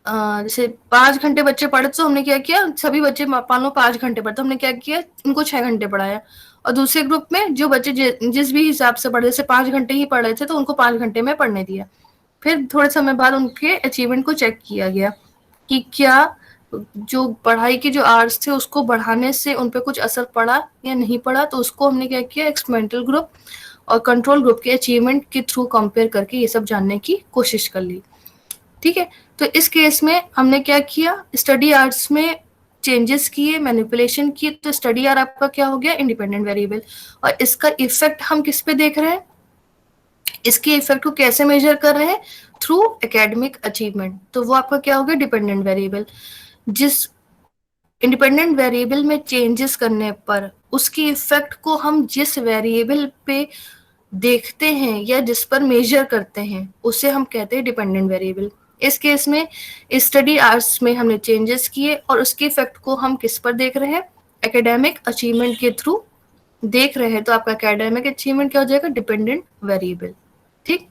जैसे 5 घंटे बच्चे पढ़े तो हमने क्या किया, सभी बच्चे मान लो 5 घंटे पढ़ते, हमने क्या किया, उनको 6 घंटे पढ़ाया। और दूसरे ग्रुप में जो बच्चे जिस भी हिसाब से पढ़े, जैसे 5 घंटे ही पढ़ रहे थे तो उनको 5 घंटे में पढ़ने दिया। फिर थोड़े समय बाद उनके अचीवमेंट को चेक किया गया कि क्या जो पढ़ाई के जो आवर्स थे उसको बढ़ाने से उन पर कुछ असर पड़ा या नहीं पड़ा। तो उसको हमने क्या किया, एक्सपेरिमेंटल ग्रुप और कंट्रोल ग्रुप के अचीवमेंट के थ्रू कंपेयर करके ये सब जानने की कोशिश कर ली। ठीक है, तो इस केस में हमने क्या किया, स्टडी आवर्स में चेंजेस किए, मैनिपुलेशन किए, तो स्टडी आवर आपका क्या हो गया, इंडिपेंडेंट वेरिएबल। और इसका इफेक्ट हम किस पे देख रहे हैं, इसके इफेक्ट को कैसे मेजर कर रहे हैं, थ्रू एकेडमिक अचीवमेंट, तो वो आपका क्या हो गया, डिपेंडेंट वेरिएबल। जिस इंडिपेंडेंट वेरिएबल में चेंजेस करने पर उसकी इफेक्ट को हम जिस वेरिएबल पे देखते हैं या जिस पर मेजर करते हैं उसे हम कहते हैं डिपेंडेंट वेरिएबल। इस केस में स्टडी आवर्स में हमने चेंजेस किए और उसके इफेक्ट को हम किस पर देख रहे हैं, एकेडमिक अचीवमेंट के थ्रू देख रहे हैं, तो आपका एकेडमिक अचीवमेंट क्या हो जाएगा, डिपेंडेंट वेरिएबल। ठीक,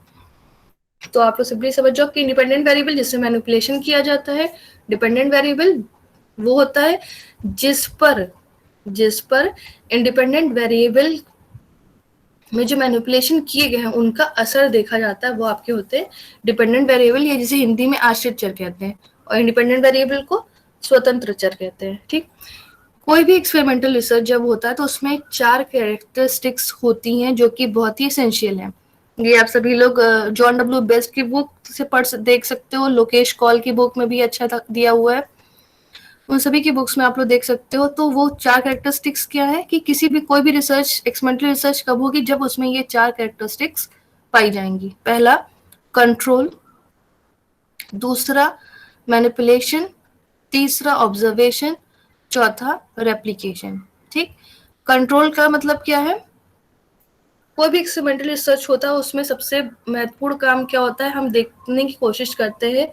तो आप लोग सिंपली समझ जाओ कि इंडिपेंडेंट वेरिएबल जिससे मैनिपुलेशन किया जाता है, डिपेंडेंट वेरिएबल वो होता है जिस पर इंडिपेंडेंट वेरिएबल में जो मैनिपुलेशन किए गए हैं उनका असर देखा जाता है, वो आपके होते हैं डिपेंडेंट वेरिएबल, या जिसे हिंदी में आश्रित चर कहते हैं, और इंडिपेंडेंट वेरिएबल को स्वतंत्र चर कहते हैं। ठीक, कोई भी एक्सपेरिमेंटल रिसर्च जब होता है तो उसमें 4 कैरेक्टरिस्टिक्स होती हैं जो कि बहुत ही एसेंशियल हैं। ये आप सभी लोग जॉन डब्ल्यू बेस्ट की बुक से देख सकते हो, लोकेश कॉल की बुक में भी अच्छा दिया हुआ है, उन सभी की बुक्स में आप लोग देख सकते हो। तो वो 4 कैरेक्टरिस्टिक्स क्या है कि किसी भी कोई भी रिसर्च, एक्सपेरिमेंटल रिसर्च कब होगी, जब उसमें ये 4 कैरेक्टरिस्टिक्स पाई जाएंगी। पहला कंट्रोल, दूसरा मैनिपुलेशन, तीसरा ऑब्जर्वेशन, चौथा रेप्लिकेशन। ठीक, कंट्रोल का मतलब क्या है, कोई भी एक्सपेरिमेंटल रिसर्च होता है उसमें सबसे महत्वपूर्ण काम क्या होता है, हम देखने की कोशिश करते हैं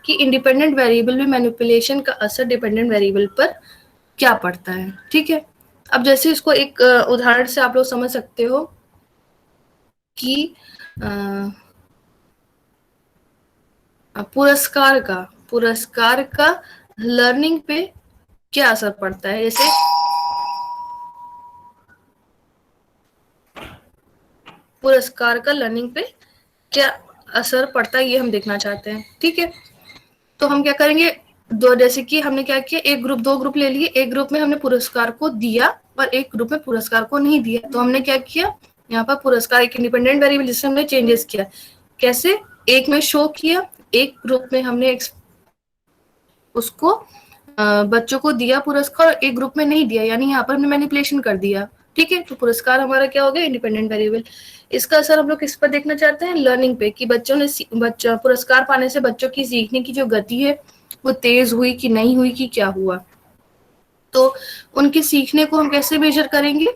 कि इंडिपेंडेंट वेरिएबल में मैनिपुलेशन का असर डिपेंडेंट वेरिएबल पर क्या पड़ता है। ठीक है, अब जैसे इसको एक उदाहरण से आप लोग समझ सकते हो कि पुरस्कार पुरस्कार का लर्निंग पे क्या असर पड़ता है, जैसे पुरस्कार का लर्निंग पे क्या असर पड़ता है ये हम देखना चाहते हैं। ठीक है, तो हम क्या करेंगे, दो, जैसे कि हमने क्या किया, एक ग्रुप, दो ग्रुप ले लिए, एक ग्रुप में हमने पुरस्कार को दिया और एक ग्रुप में पुरस्कार को नहीं दिया। तो हमने क्या किया, यहाँ पर पुरस्कार एक इंडिपेंडेंट वेरिएबल जिससे हमने चेंजेस किया। कैसे, एक में शो किया, एक ग्रुप में हमने उसको बच्चों को दिया पुरस्कार, एक ग्रुप में नहीं दिया, यानी यहाँ पर हमने मैनिपुलेशन कर दिया। ठीक है, तो पुरस्कार हमारा क्या हो गया, इंडिपेंडेंट वेरिएबल। इसका असर हम लोग किस पर देखना चाहते हैं, लर्निंग पे, कि बच्चों ने पुरस्कार पाने से बच्चों की सीखने की जो गति है वो तेज हुई कि नहीं हुई, कि क्या हुआ। तो उनके सीखने को हम कैसे मेजर करेंगे,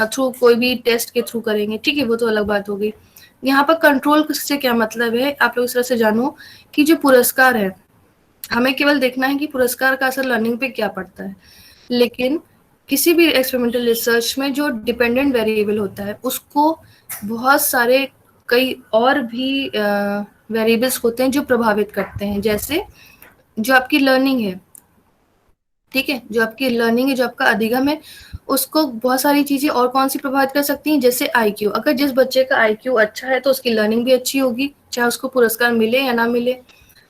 थ्रू कोई भी टेस्ट के थ्रू करेंगे। ठीक है, वो तो अलग बात हो गई। यहाँ पर कंट्रोल से क्या मतलब है, आप लोग इस तरह से जानो कि जो पुरस्कार है, हमें केवल देखना है कि पुरस्कार का असर लर्निंग पे क्या पड़ता है, लेकिन किसी भी एक्सपेरिमेंटल रिसर्च में जो डिपेंडेंट वेरिएबल होता है उसको बहुत सारे कई और भी वेरिएबल्स होते हैं जो प्रभावित करते हैं। जैसे जो आपकी लर्निंग है, ठीक है, जो आपकी लर्निंग है, जो आपका अधिगम है, उसको बहुत सारी चीजें और कौन सी प्रभावित कर सकती हैं, जैसे आईक्यू। अगर जिस बच्चे का आईक्यू अच्छा है तो उसकी लर्निंग भी अच्छी होगी, चाहे उसको पुरस्कार मिले या ना मिले।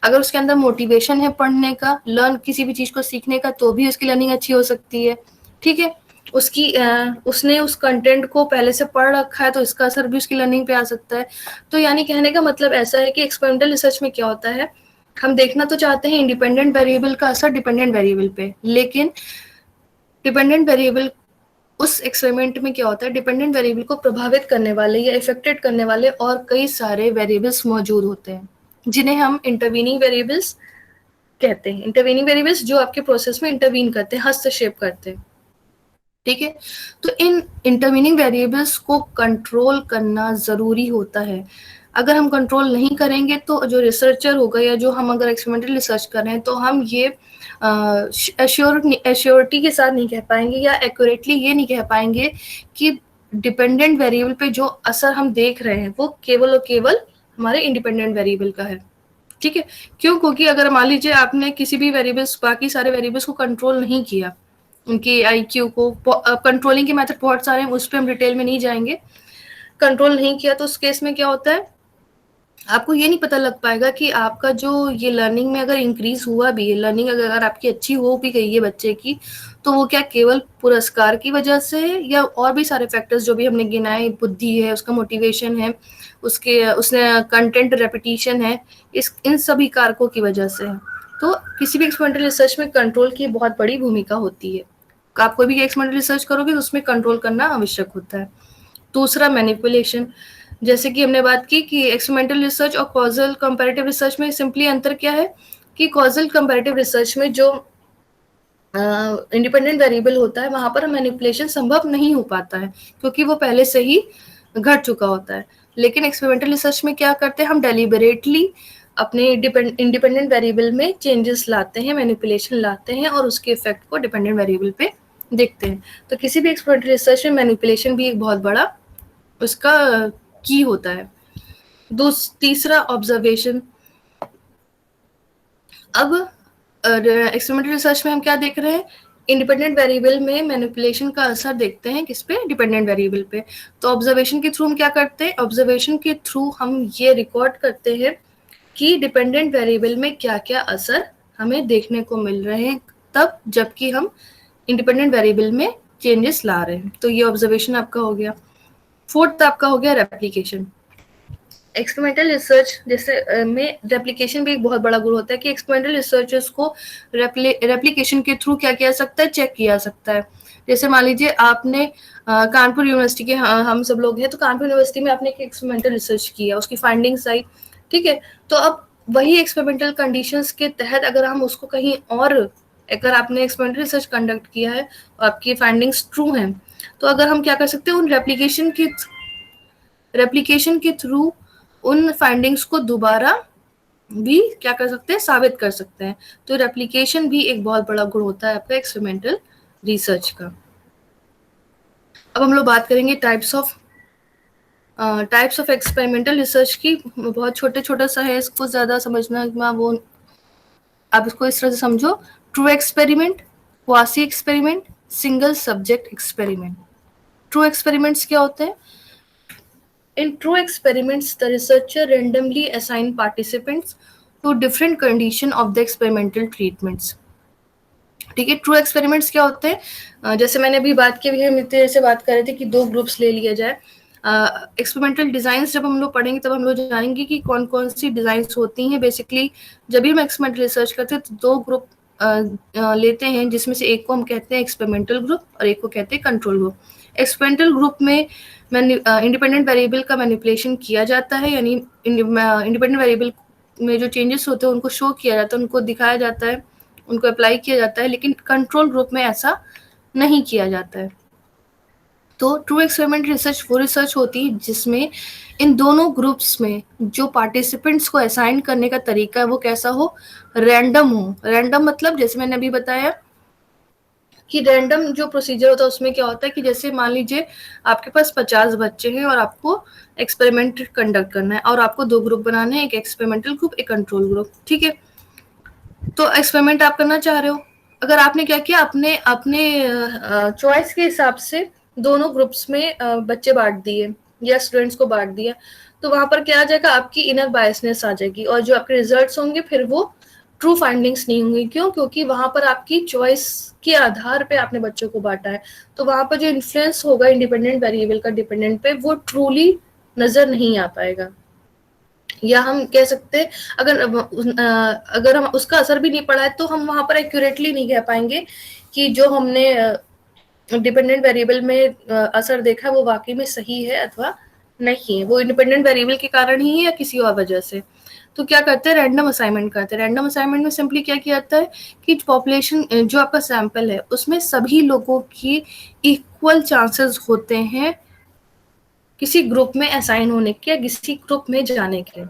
अगर उसके अंदर मोटिवेशन है पढ़ने का, लर्न किसी भी चीज को सीखने का, तो भी उसकी लर्निंग अच्छी हो सकती है। ठीक है, उसने उस कंटेंट को पहले से पढ़ रखा है तो इसका असर भी उसकी लर्निंग पे आ सकता है। तो यानी कहने का मतलब ऐसा है कि एक्सपेरिमेंटल रिसर्च में क्या होता है, हम देखना तो चाहते हैं इंडिपेंडेंट वेरिएबल का असर डिपेंडेंट वेरिएबल पे, लेकिन डिपेंडेंट वेरिएबल उस एक्सपेरिमेंट में क्या होता है, डिपेंडेंट वेरिएबल को प्रभावित करने वाले या इफेक्टेड करने वाले और कई सारे वेरिएबल्स मौजूद होते हैं, जिन्हें हम इंटरवीनिंग वेरिएबल्स कहते हैं। इंटरवीनिंग वेरिएबल्स जो आपके प्रोसेस में इंटरवीन करते हैं, हस्तक्षेप करते हैं। ठीक है, तो इन इंटरवीनिंग वेरिएबल्स को कंट्रोल करना जरूरी होता है। अगर हम कंट्रोल नहीं करेंगे तो जो रिसर्चर होगा या जो हम अगर एक्सपेरिमेंटल रिसर्च कर रहे हैं तो हम ये एश्योरिटी के साथ नहीं कह पाएंगे या एक्यूरेटली ये नहीं कह पाएंगे कि डिपेंडेंट वेरिएबल पे जो असर हम देख रहे हैं वो केवल और केवल हमारे इंडिपेंडेंट वेरिएबल का है। ठीक है, क्यों, क्योंकि अगर मान लीजिए आपने किसी भी वेरिएबल्स, बाकी सारे वेरिएबल्स को कंट्रोल नहीं किया, उनके आईक्यू को, कंट्रोलिंग के मेथड बहुत सारे हैं, उस पर हम डिटेल में नहीं जाएंगे, कंट्रोल नहीं किया तो उस केस में क्या होता है, आपको ये नहीं पता लग पाएगा कि आपका जो ये लर्निंग में अगर इंक्रीज हुआ भी है, लर्निंग अगर आपकी अच्छी हो भी गई है बच्चे की, तो वो क्या केवल पुरस्कार की वजह से है या और भी सारे फैक्टर्स जो भी हमने गिनाए, बुद्धि है, उसका मोटिवेशन है, उसने कंटेंट रेपिटेशन है, इन सभी कारकों की वजह से है। तो किसी भी एक्सपेरिमेंटल रिसर्च में कंट्रोल की बहुत बड़ी भूमिका होती है। आप कोई भी एक्सपेरिमेंटल रिसर्च करोगे तो उसमें कंट्रोल करना आवश्यक होता है। दूसरा, मैनिपुलेशन। जैसे कि हमने बात की कि एक्सपेरिमेंटल रिसर्च और कॉजल कंपैरेटिव रिसर्च में सिंपली अंतर क्या है कि कॉजल कंपैरेटिव रिसर्च में जो इंडिपेंडेंट वेरिएबल होता है वहां पर मैनिपुलेशन संभव नहीं हो पाता है क्योंकि वो पहले से ही घट चुका होता है। लेकिन एक्सपेरिमेंटल रिसर्च में क्या करते हैं, हम डेलिबरेटली अपने इंडिपेंडेंट वेरिएबल में चेंजेस लाते हैं, मैनिपुलेशन लाते हैं और उसके इफेक्ट को डिपेंडेंट वेरिएबल पे देखते हैं। तो किसी भी एक्सपेरिमेंटल रिसर्च में मैनिपुलेशन भी एक बहुत बड़ा उसका की होता है। तीसरा, ऑब्जर्वेशन। अब एक्सपेरिमेंटल रिसर्च में हम क्या देख रहे हैं, इंडिपेंडेंट वेरिएबल में मैनिपुलेशन का असर देखते हैं किस पे, डिपेंडेंट वेरिएबल पे। तो ऑब्जर्वेशन के थ्रू हम क्या करते हैं, ऑब्जर्वेशन के थ्रू हम ये रिकॉर्ड करते हैं कि डिपेंडेंट वेरिएबल में क्या क्या असर हमें देखने को मिल रहे हैं तब जबकि हम इंडिपेंडेंट वेरिएबल में चेंजेस ला रहे हैं। तो ये ऑब्जर्वेशन आपका हो गया। फोर्थ आपका हो गया रेप्लिकेशन। एक्सपेरिमेंटल रिसर्च जैसे में रेप्लिकेशन भी एक बहुत बड़ा गुण होता है कि एक्सपेरिमेंटल रिसर्चर्स को रेप्लिकेशन के थ्रू क्या किया सकता है, चेक किया सकता है। जैसे मान लीजिए आपने कानपुर यूनिवर्सिटी के, हम सब लोग हैं, तो कानपुर यूनिवर्सिटी में आपने एक एक्सपेरिमेंटल रिसर्च किया, उसकी फाइंडिंग्स आई, ठीक है, तो अब वही एक्सपेरिमेंटल कंडीशंस के तहत अगर हम उसको कहीं और, अगर आपने एक्सपेरिमेंटल रिसर्च कंडक्ट किया है और आपकी फाइंडिंग्स ट्रू हैं, तो अगर हम क्या कर सकते हैं, उन रेप्लिकेशन के थ्रू उन फाइंडिंग्स को दोबारा भी क्या कर सकते हैं, साबित कर सकते हैं। तो रेप्लिकेशन भी एक बहुत बड़ा गुण होता है आपका एक्सपेरिमेंटल रिसर्च का। अब हम लोग बात करेंगे टाइप्स ऑफ एक्सपेरिमेंटल रिसर्च की। बहुत छोटा सा है, इसको ज्यादा समझना वो आप इसको इस तरह से समझो, true experiment, quasi experiment, single subject experiment. True experiments क्या होते हैं? In true experiments, the researcher randomly assign participants to different condition of the experimental treatments. ठीक है, ट्रू एक्सपेरिमेंट्स क्या होते हैं? जैसे मैंने अभी बात की, अभी हम इतने से बात कर रहे थे कि 2 ग्रुप्स ले लिया जाए। एक्सपेरिमेंटल डिजाइंस जब हम लोग पढ़ेंगे तब हम लोग जानेंगे कि कौन कौन सी डिजाइंस होती हैं। बेसिकली जब भी हम एक्सपेरिमेंटल रिसर्च करते हैं तो 2 ग्रुप लेते हैं, जिसमें से एक को हम कहते हैं एक्सपेरिमेंटल ग्रुप और एक को कहते हैं कंट्रोल ग्रुप। एक्सपेरिमेंटल ग्रुप में इंडिपेंडेंट वेरिएबल का मैनिपुलेशन किया जाता है, यानी इंडिपेंडेंट वेरिएबल में जो चेंजेस होते हैं उनको शो किया जाता है, उनको दिखाया जाता है, उनको अप्लाई किया जाता है। लेकिन कंट्रोल ग्रुप में ऐसा नहीं किया जाता है। तो ट्रू एक्सपेरिमेंट रिसर्च वो रिसर्च होती है जिसमें इन दोनों ग्रुप्स में जो पार्टिसिपेंट्स को असाइन करने का तरीका है वो कैसा हो? रैंडम हो। रैंडम मतलब जैसे मैंने अभी बताया कि रैंडम जो प्रोसीजर होता है उसमें क्या होता है कि जैसे मान लीजिए आपके पास 50 बच्चे हैं और आपको एक्सपेरिमेंट कंडक्ट करना है और आपको 2 ग्रुप बनाने हैं, एक एक्सपेरिमेंटल ग्रुप, एक कंट्रोल ग्रुप। ठीक है, तो एक्सपेरिमेंट आप करना चाह रहे हो, अगर आपने क्या किया, अपने अपने चॉइस के हिसाब से दोनों ग्रुप्स में बच्चे बांट दिए या स्टूडेंट्स को बांट दिया, तो वहां पर क्या आ जाएगा? आपकी इनर बायसनेस आ जाएगी और जो आपके रिजल्ट्स होंगे फिर वो ट्रू फाइंडिंग्स नहीं होंगी। क्यों? क्योंकि वहां पर आपकी चॉइस के आधार पे आपने बच्चों को बांटा है, तो वहां पर जो इन्फ्लुएंस होगा इंडिपेंडेंट वेरिएबल का डिपेंडेंट पे वो ट्रूली नजर नहीं आ पाएगा। या हम कह सकते हैं अगर हम उसका असर भी नहीं पड़ा है तो हम वहां पर एक्यूरेटली नहीं कह पाएंगे कि जो हमने डिपेंडेंट वेरिएबल में असर देखा है वो वाकई में सही है अथवा नहीं है, वो इंडिपेंडेंट वेरिएबल के कारण ही है या किसी और वजह से। तो क्या करते हैं? रैंडम असाइनमेंट करते हैं। रैंडम असाइनमेंट में सिंपली क्या किया जाता है कि पॉपुलेशन जो आपका सैंपल है उसमें सभी लोगों की इक्वल चांसेस होते हैं किसी ग्रुप में असाइन होने के या किसी ग्रुप में जाने के।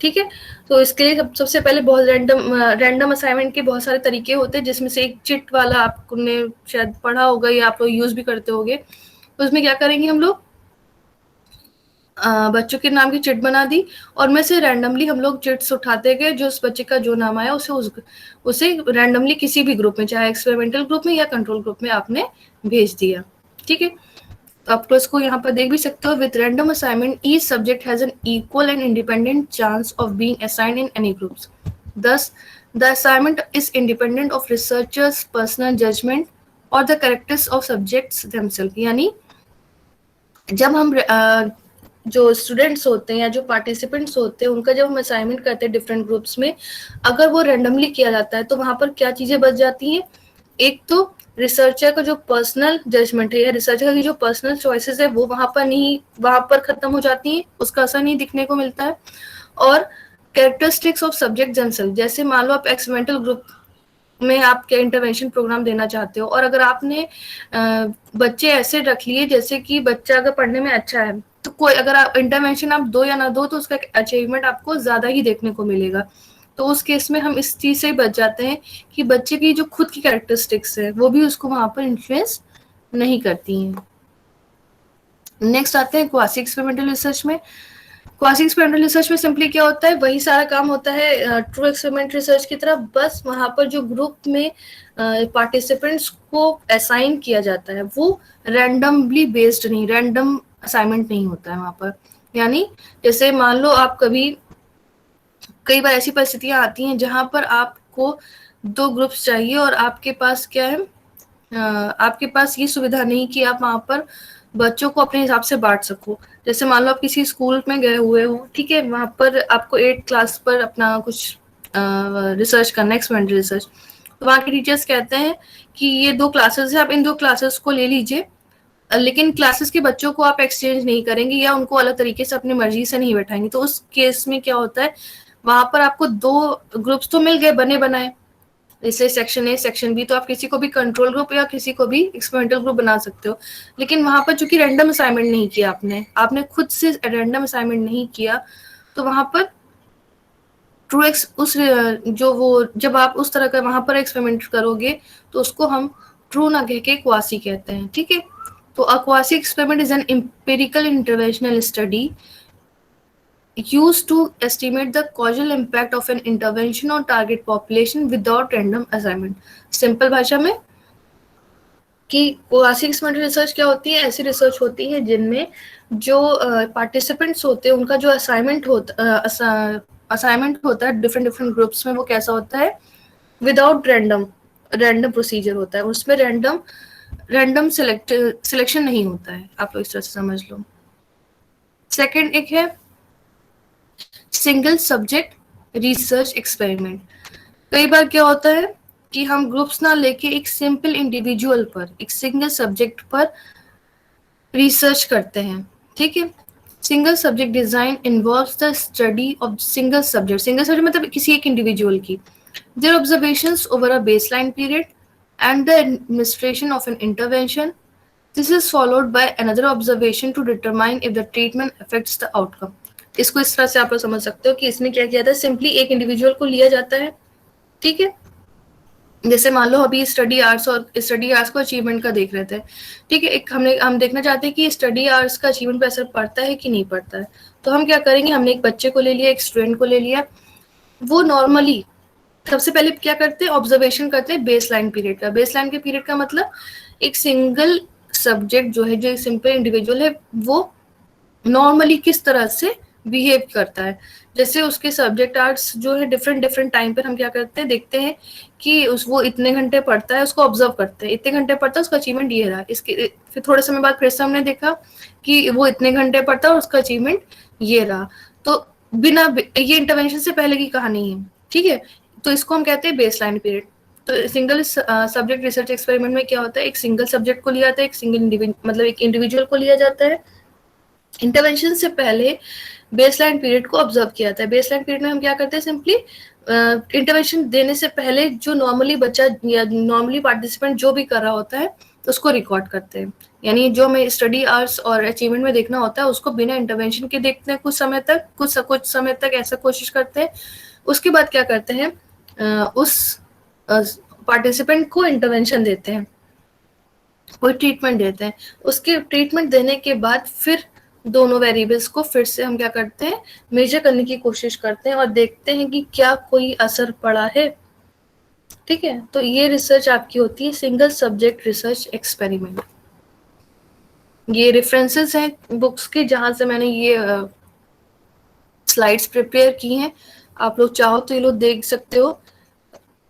ठीक है, तो इसके लिए सबसे पहले बहुत रैंडम असाइनमेंट के बहुत सारे तरीके होते हैं, जिसमें से एक चिट वाला आपने शायद पढ़ा होगा या आप लोग यूज भी करते होंगे। तो उसमें क्या करेंगे हम लोग, बच्चों के नाम की चिट बना दी और में से रैंडमली हम लोग चिट्स उठाते गए, जो उस बच्चे का जो नाम आया उसे रैंडमली किसी भी ग्रुप में, चाहे एक्सपेरिमेंटल ग्रुप में या कंट्रोल ग्रुप में आपने भेज दिया। ठीक है, तो आप इसको यहाँ पर देख भी सकते हो। With random assignment each subject has an equal and independent chance of being assigned in any groups. Thus, the assignment is independent of researchers' personal judgment or the characters of subjects themselves। यानी जब हम जो students होते हैं या जो participants होते हैं उनका जब हम असाइनमेंट करते हैं डिफरेंट ग्रुप्स में, अगर वो रैंडमली किया जाता है तो वहां पर क्या चीजें बच जाती हैं? एक तो रिसर्चर का जो पर्सनल जजमेंट है या रिसर्चर की जो पर्सनल चॉइसेस है वो वहां पर खत्म हो जाती है, उसका असर नहीं दिखने को मिलता है। और कैरेक्टरिस्टिक्स ऑफ सब्जेक्ट जेमसेल्फ, जैसे मान लो आप एक्सपेरिमेंटल ग्रुप में आप क्या इंटरवेंशन प्रोग्राम देना चाहते हो और अगर आपने बच्चे ऐसे रख लिए जैसे कि बच्चा अगर पढ़ने में अच्छा है तो कोई अगर आप इंटरवेंशन आप दो या ना दो तो उसका अचीवमेंट आपको ज्यादा ही देखने को मिलेगा। तो उस केस में हम इस चीज से बच जाते हैं कि बच्चे की जो खुद की कैरेक्टरिस्टिक्स है वो भी उसको वहां पर इन्फ्लुएंस नहीं करती हैं। नेक्स्ट आते हैं क्वासी एक्सपेरिमेंटल रिसर्च में। क्वासी एक्सपेरिमेंटल रिसर्च में सिंपली क्या होता है, वही सारा काम होता है ट्रू एक्सपेरिमेंट रिसर्च की तरह, बस वहां पर जो ग्रुप में पार्टिसिपेंट्स को असाइन किया जाता है वो रैंडमली बेस्ड नहीं, रैंडम असाइनमेंट नहीं होता है वहां पर। यानी जैसे मान लो आप कई बार ऐसी परिस्थितियां आती हैं जहां पर आपको 2 ग्रुप्स चाहिए और आपके पास क्या है, आपके पास ये सुविधा नहीं कि आप वहां पर बच्चों को अपने हिसाब से बांट सको। जैसे मान लो आप किसी स्कूल में गए हुए हो, ठीक है, वहां पर आपको 8th क्लास पर अपना कुछ रिसर्च करना है, एक्सपेरिमेंटल रिसर्च, तो वहाँ के टीचर्स कहते हैं कि ये 2 क्लासेस है, आप इन 2 क्लासेस को ले लीजिए, लेकिन क्लासेस के बच्चों को आप एक्सचेंज नहीं करेंगे या उनको अलग तरीके से अपनी मर्जी से नहीं बैठाएंगे। तो उस केस में क्या होता है, वहां पर आपको 2 ग्रुप्स तो मिल गए बने बनाए, जैसे सेक्शन ए सेक्शन बी, तो आप किसी को भी कंट्रोल ग्रुप या किसी को भी एक्सपेरिमेंटल ग्रुप बना सकते हो। लेकिन वहां पर चूंकि रैंडम असाइनमेंट नहीं किया आपने खुद से रैंडम असाइनमेंट नहीं किया, तो वहां पर ट्रू एक्स उस जो वो जब आप उस तरह का वहां पर एक्सपेरिमेंट करोगे तो उसको हम ट्रू ना कह के क्वासी कहते हैं। ठीक है, तो a quasi experiment is an empirical interventional study used to estimate the causal impact of an intervention on target population without random assignment. Simple भाषा में कि क्लासिक एक्सपेरिमेंटल रिसर्च क्या होती है, ऐसी रिसर्च होती है जिनमें जो पार्टिसिपेंट्स होते हैं उनका जो असाइनमेंट होता है डिफरेंट डिफरेंट ग्रुप्स में, वो कैसा होता है, विदाउट रैंडम प्रोसीजर होता है, उसमें रैंडम सिलेक्शन नहीं होता है, आप लोग इस तरह से समझ लो। सेकंड एक है सिंगल सब्जेक्ट रिसर्च एक्सपेरिमेंट। कई बार क्या होता है कि हम ग्रुप्स ना लेके एक सिंपल इंडिविजुअल पर, एक सिंगल सब्जेक्ट पर रिसर्च करते हैं, ठीक है। Single subject design involves the study of single subject मतलब किसी एक इंडिविजुअल की, their observations over a baseline period and the administration of an intervention. This is followed by another observation to determine if the treatment affects the outcome. इसको इस तरह से आप लोग समझ सकते हो कि इसमें क्या किया था, सिंपली एक इंडिविजुअल को लिया जाता है, ठीक है। जैसे मान लो अभी स्टडी आवर्स को अचीवमेंट का देख रहे थे, ठीक है। एक हम देखना चाहते हैं कि स्टडी आवर्स का अचीवमेंट पे असर पड़ता है कि नहीं पड़ता है। तो हम क्या करेंगे, हमने एक बच्चे को ले लिया, एक स्टूडेंट को ले लिया, वो नॉर्मली सबसे पहले क्या करते हैं, ऑब्जर्वेशन करते हैं बेसलाइन पीरियड का। बेसलाइन के पीरियड का मतलब एक सिंगल सब्जेक्ट जो है, जो एक सिंपल इंडिविजुअल है, वो नॉर्मली किस तरह से बिहेव करता है। जैसे उसके सब्जेक्ट आर्ट्स जो है डिफरेंट टाइम पर हम क्या करते हैं, देखते हैं कि वो इतने घंटे पढ़ता है, उसको ऑब्जर्व करते हैं, इतने घंटे पढ़ता है, उसका अचीवमेंट ये रहा। इसके फिर थोड़े समय बाद फिर से हमने देखा कि वो इतने घंटे पढ़ता है और उसका अचीवमेंट ये रहा। तो बिना ये इंटरवेंशन से पहले की कहानी है, ठीक है। तो इसको हम कहते हैं बेसलाइन पीरियड। तो सिंगल सब्जेक्ट रिसर्च एक्सपेरिमेंट में क्या होता है, एक सिंगल सब्जेक्ट को लिया जाता है, एक इंडिविजुअल को लिया जाता है। इंटरवेंशन से पहले बेसलाइन पीरियड को ऑब्जर्व किया जाता है। बेसलाइन पीरियड में हम क्या करते हैं, सिंपली इंटरवेंशन देने से पहले जो नॉर्मली बच्चा या नॉर्मली पार्टिसिपेंट जो भी कर रहा होता है उसको रिकॉर्ड करते हैं। यानी जो हमें स्टडी आवर्स और अचीवमेंट में देखना होता है उसको बिना इंटरवेंशन के देखते हैं कुछ समय तक ऐसा कोशिश करते हैं। उसके बाद क्या करते हैं, उस पार्टिसिपेंट को इंटरवेंशन देते हैं, कोई ट्रीटमेंट देते हैं। उसके ट्रीटमेंट देने के बाद फिर दोनों वेरिएबल्स को फिर से हम क्या करते हैं, मेजर करने की कोशिश करते हैं और देखते हैं कि क्या कोई असर पड़ा है, ठीक है। तो ये रिसर्च आपकी होती है सिंगल सब्जेक्ट रिसर्च एक्सपेरिमेंट। ये रेफरेंसेस हैं बुक्स के जहां से मैंने ये स्लाइड्स प्रिपेयर की हैं, आप लोग चाहो तो ये लोग देख सकते हो।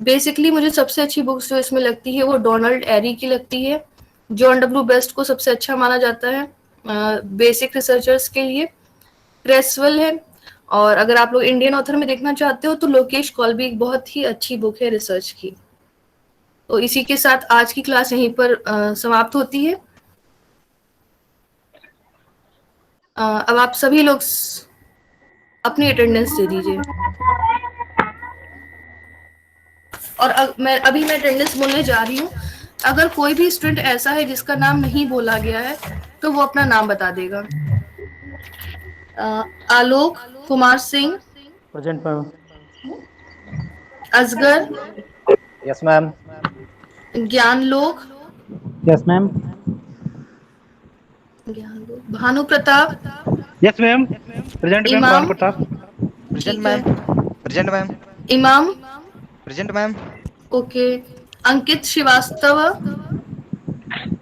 बेसिकली मुझे सबसे अच्छी बुक्स जो इसमें लगती है वो डोनाल्ड एरी की लगती है। जॉन डब्ल्यू बेस्ट को सबसे अच्छा माना जाता है बेसिक रिसर्चर्स के लिए। क्रेसवेल है, और अगर आप लोग इंडियन ऑथर में देखना चाहते हो तो लोकेश कौल भी एक बहुत ही अच्छी बुक है रिसर्च की। तो इसी के साथ आज की क्लास यहीं पर समाप्त होती है। अब आप सभी लोग अपनी अटेंडेंस दे दीजिए। और मैं अटेंडेंस बोलने जा रही हूँ। अगर कोई भी स्टूडेंट ऐसा है जिसका नाम नहीं बोला गया है तो वो अपना नाम बता देगा। Alok Kumar Singh, present ma'am. Asgar, yes ma'am. Gyanlok, yes ma'am. Bhanu Pratap, yes ma'am. Present ma'am. Imam, Bhanu Pratap. Present ठीक है। Ma'am. Present ma'am. Imam, present ma'am. Okay. Ankit Srivastava,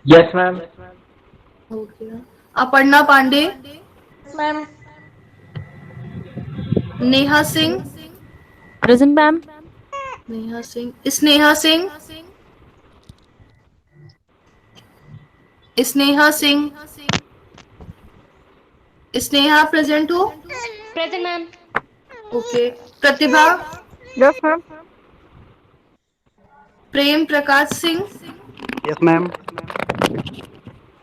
yes ma'am. Okay. Aparna Pandey, ma'am. Neha Singh, present ma'am. Neha Singh, Sneha Singh, Sneha Singh, Sneha present हो, present ma'am. Okay. Pratibha, yes ma'am. Prem Prakash Singh, yes ma'am.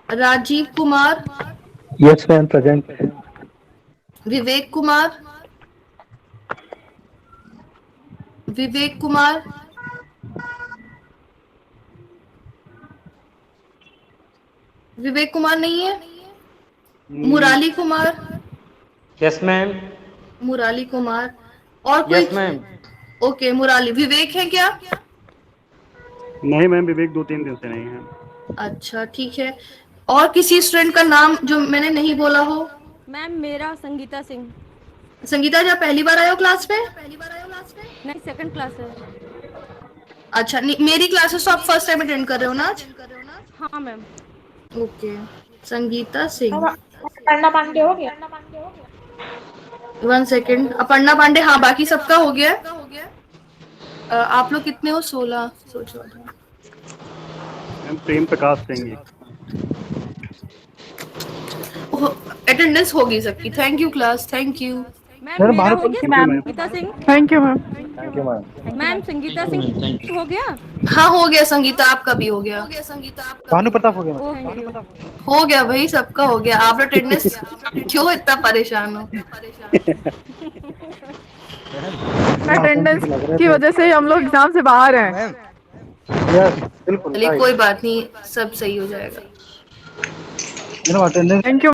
Rajeev Kumar, yes ma'am. Present. Vivek Kumar, Vivek Kumar, Vivek Kumar नहीं है। Murali Kumar, yes ma'am. Murali Kumar, और कोई? Yes ma'am. Okay, Murali. Vivek है क्या? नहीं मैम, विवेक 2-3 दिन से नहीं है। अच्छा, ठीक है। और किसी स्टूडेंट का नाम जो मैंने नहीं बोला हो? मैम मेरा संगीता सिंह। संगीता जी आप पहली बार आए हो क्लास में? नहीं, सेकंड क्लास है। अच्छा, मेरी क्लासेस तो आप फर्स्ट टाइम अटेंड कर रहे हो ना आज? हाँ मैम। ओके। संगीता सिंह, अपर्णा पांडे हो गया? 1 सेकेंड। अपर्णा पांडे, हाँ बाकी सबका हो गया है। आप लोग कितने हो? 16 सोचो। मैम प्रेम प्रकाश सिंह जी। अटेंडेंस होगी सबकी। Thank you class, thank you. Ma'am मेरा हो गया ma'am. Sangeeta Singh. Thank you ma'am. Thank you ma'am. Ma'am Sangeeta Singh हो गया। हाँ हो गया संगीता, आपका भी हो गया। भानु प्रताप हो गया। ओ थैंक यू। हो गया भाई, सबका हो गया। आप अटेंडेंस क्यों इतना परेशान हो? अटेंडेंस की वजह से हम लोग एग्जाम से बाहर हैं। मैम चलिए कोई बात नहीं, सब सही हो जाएगा। Thank you.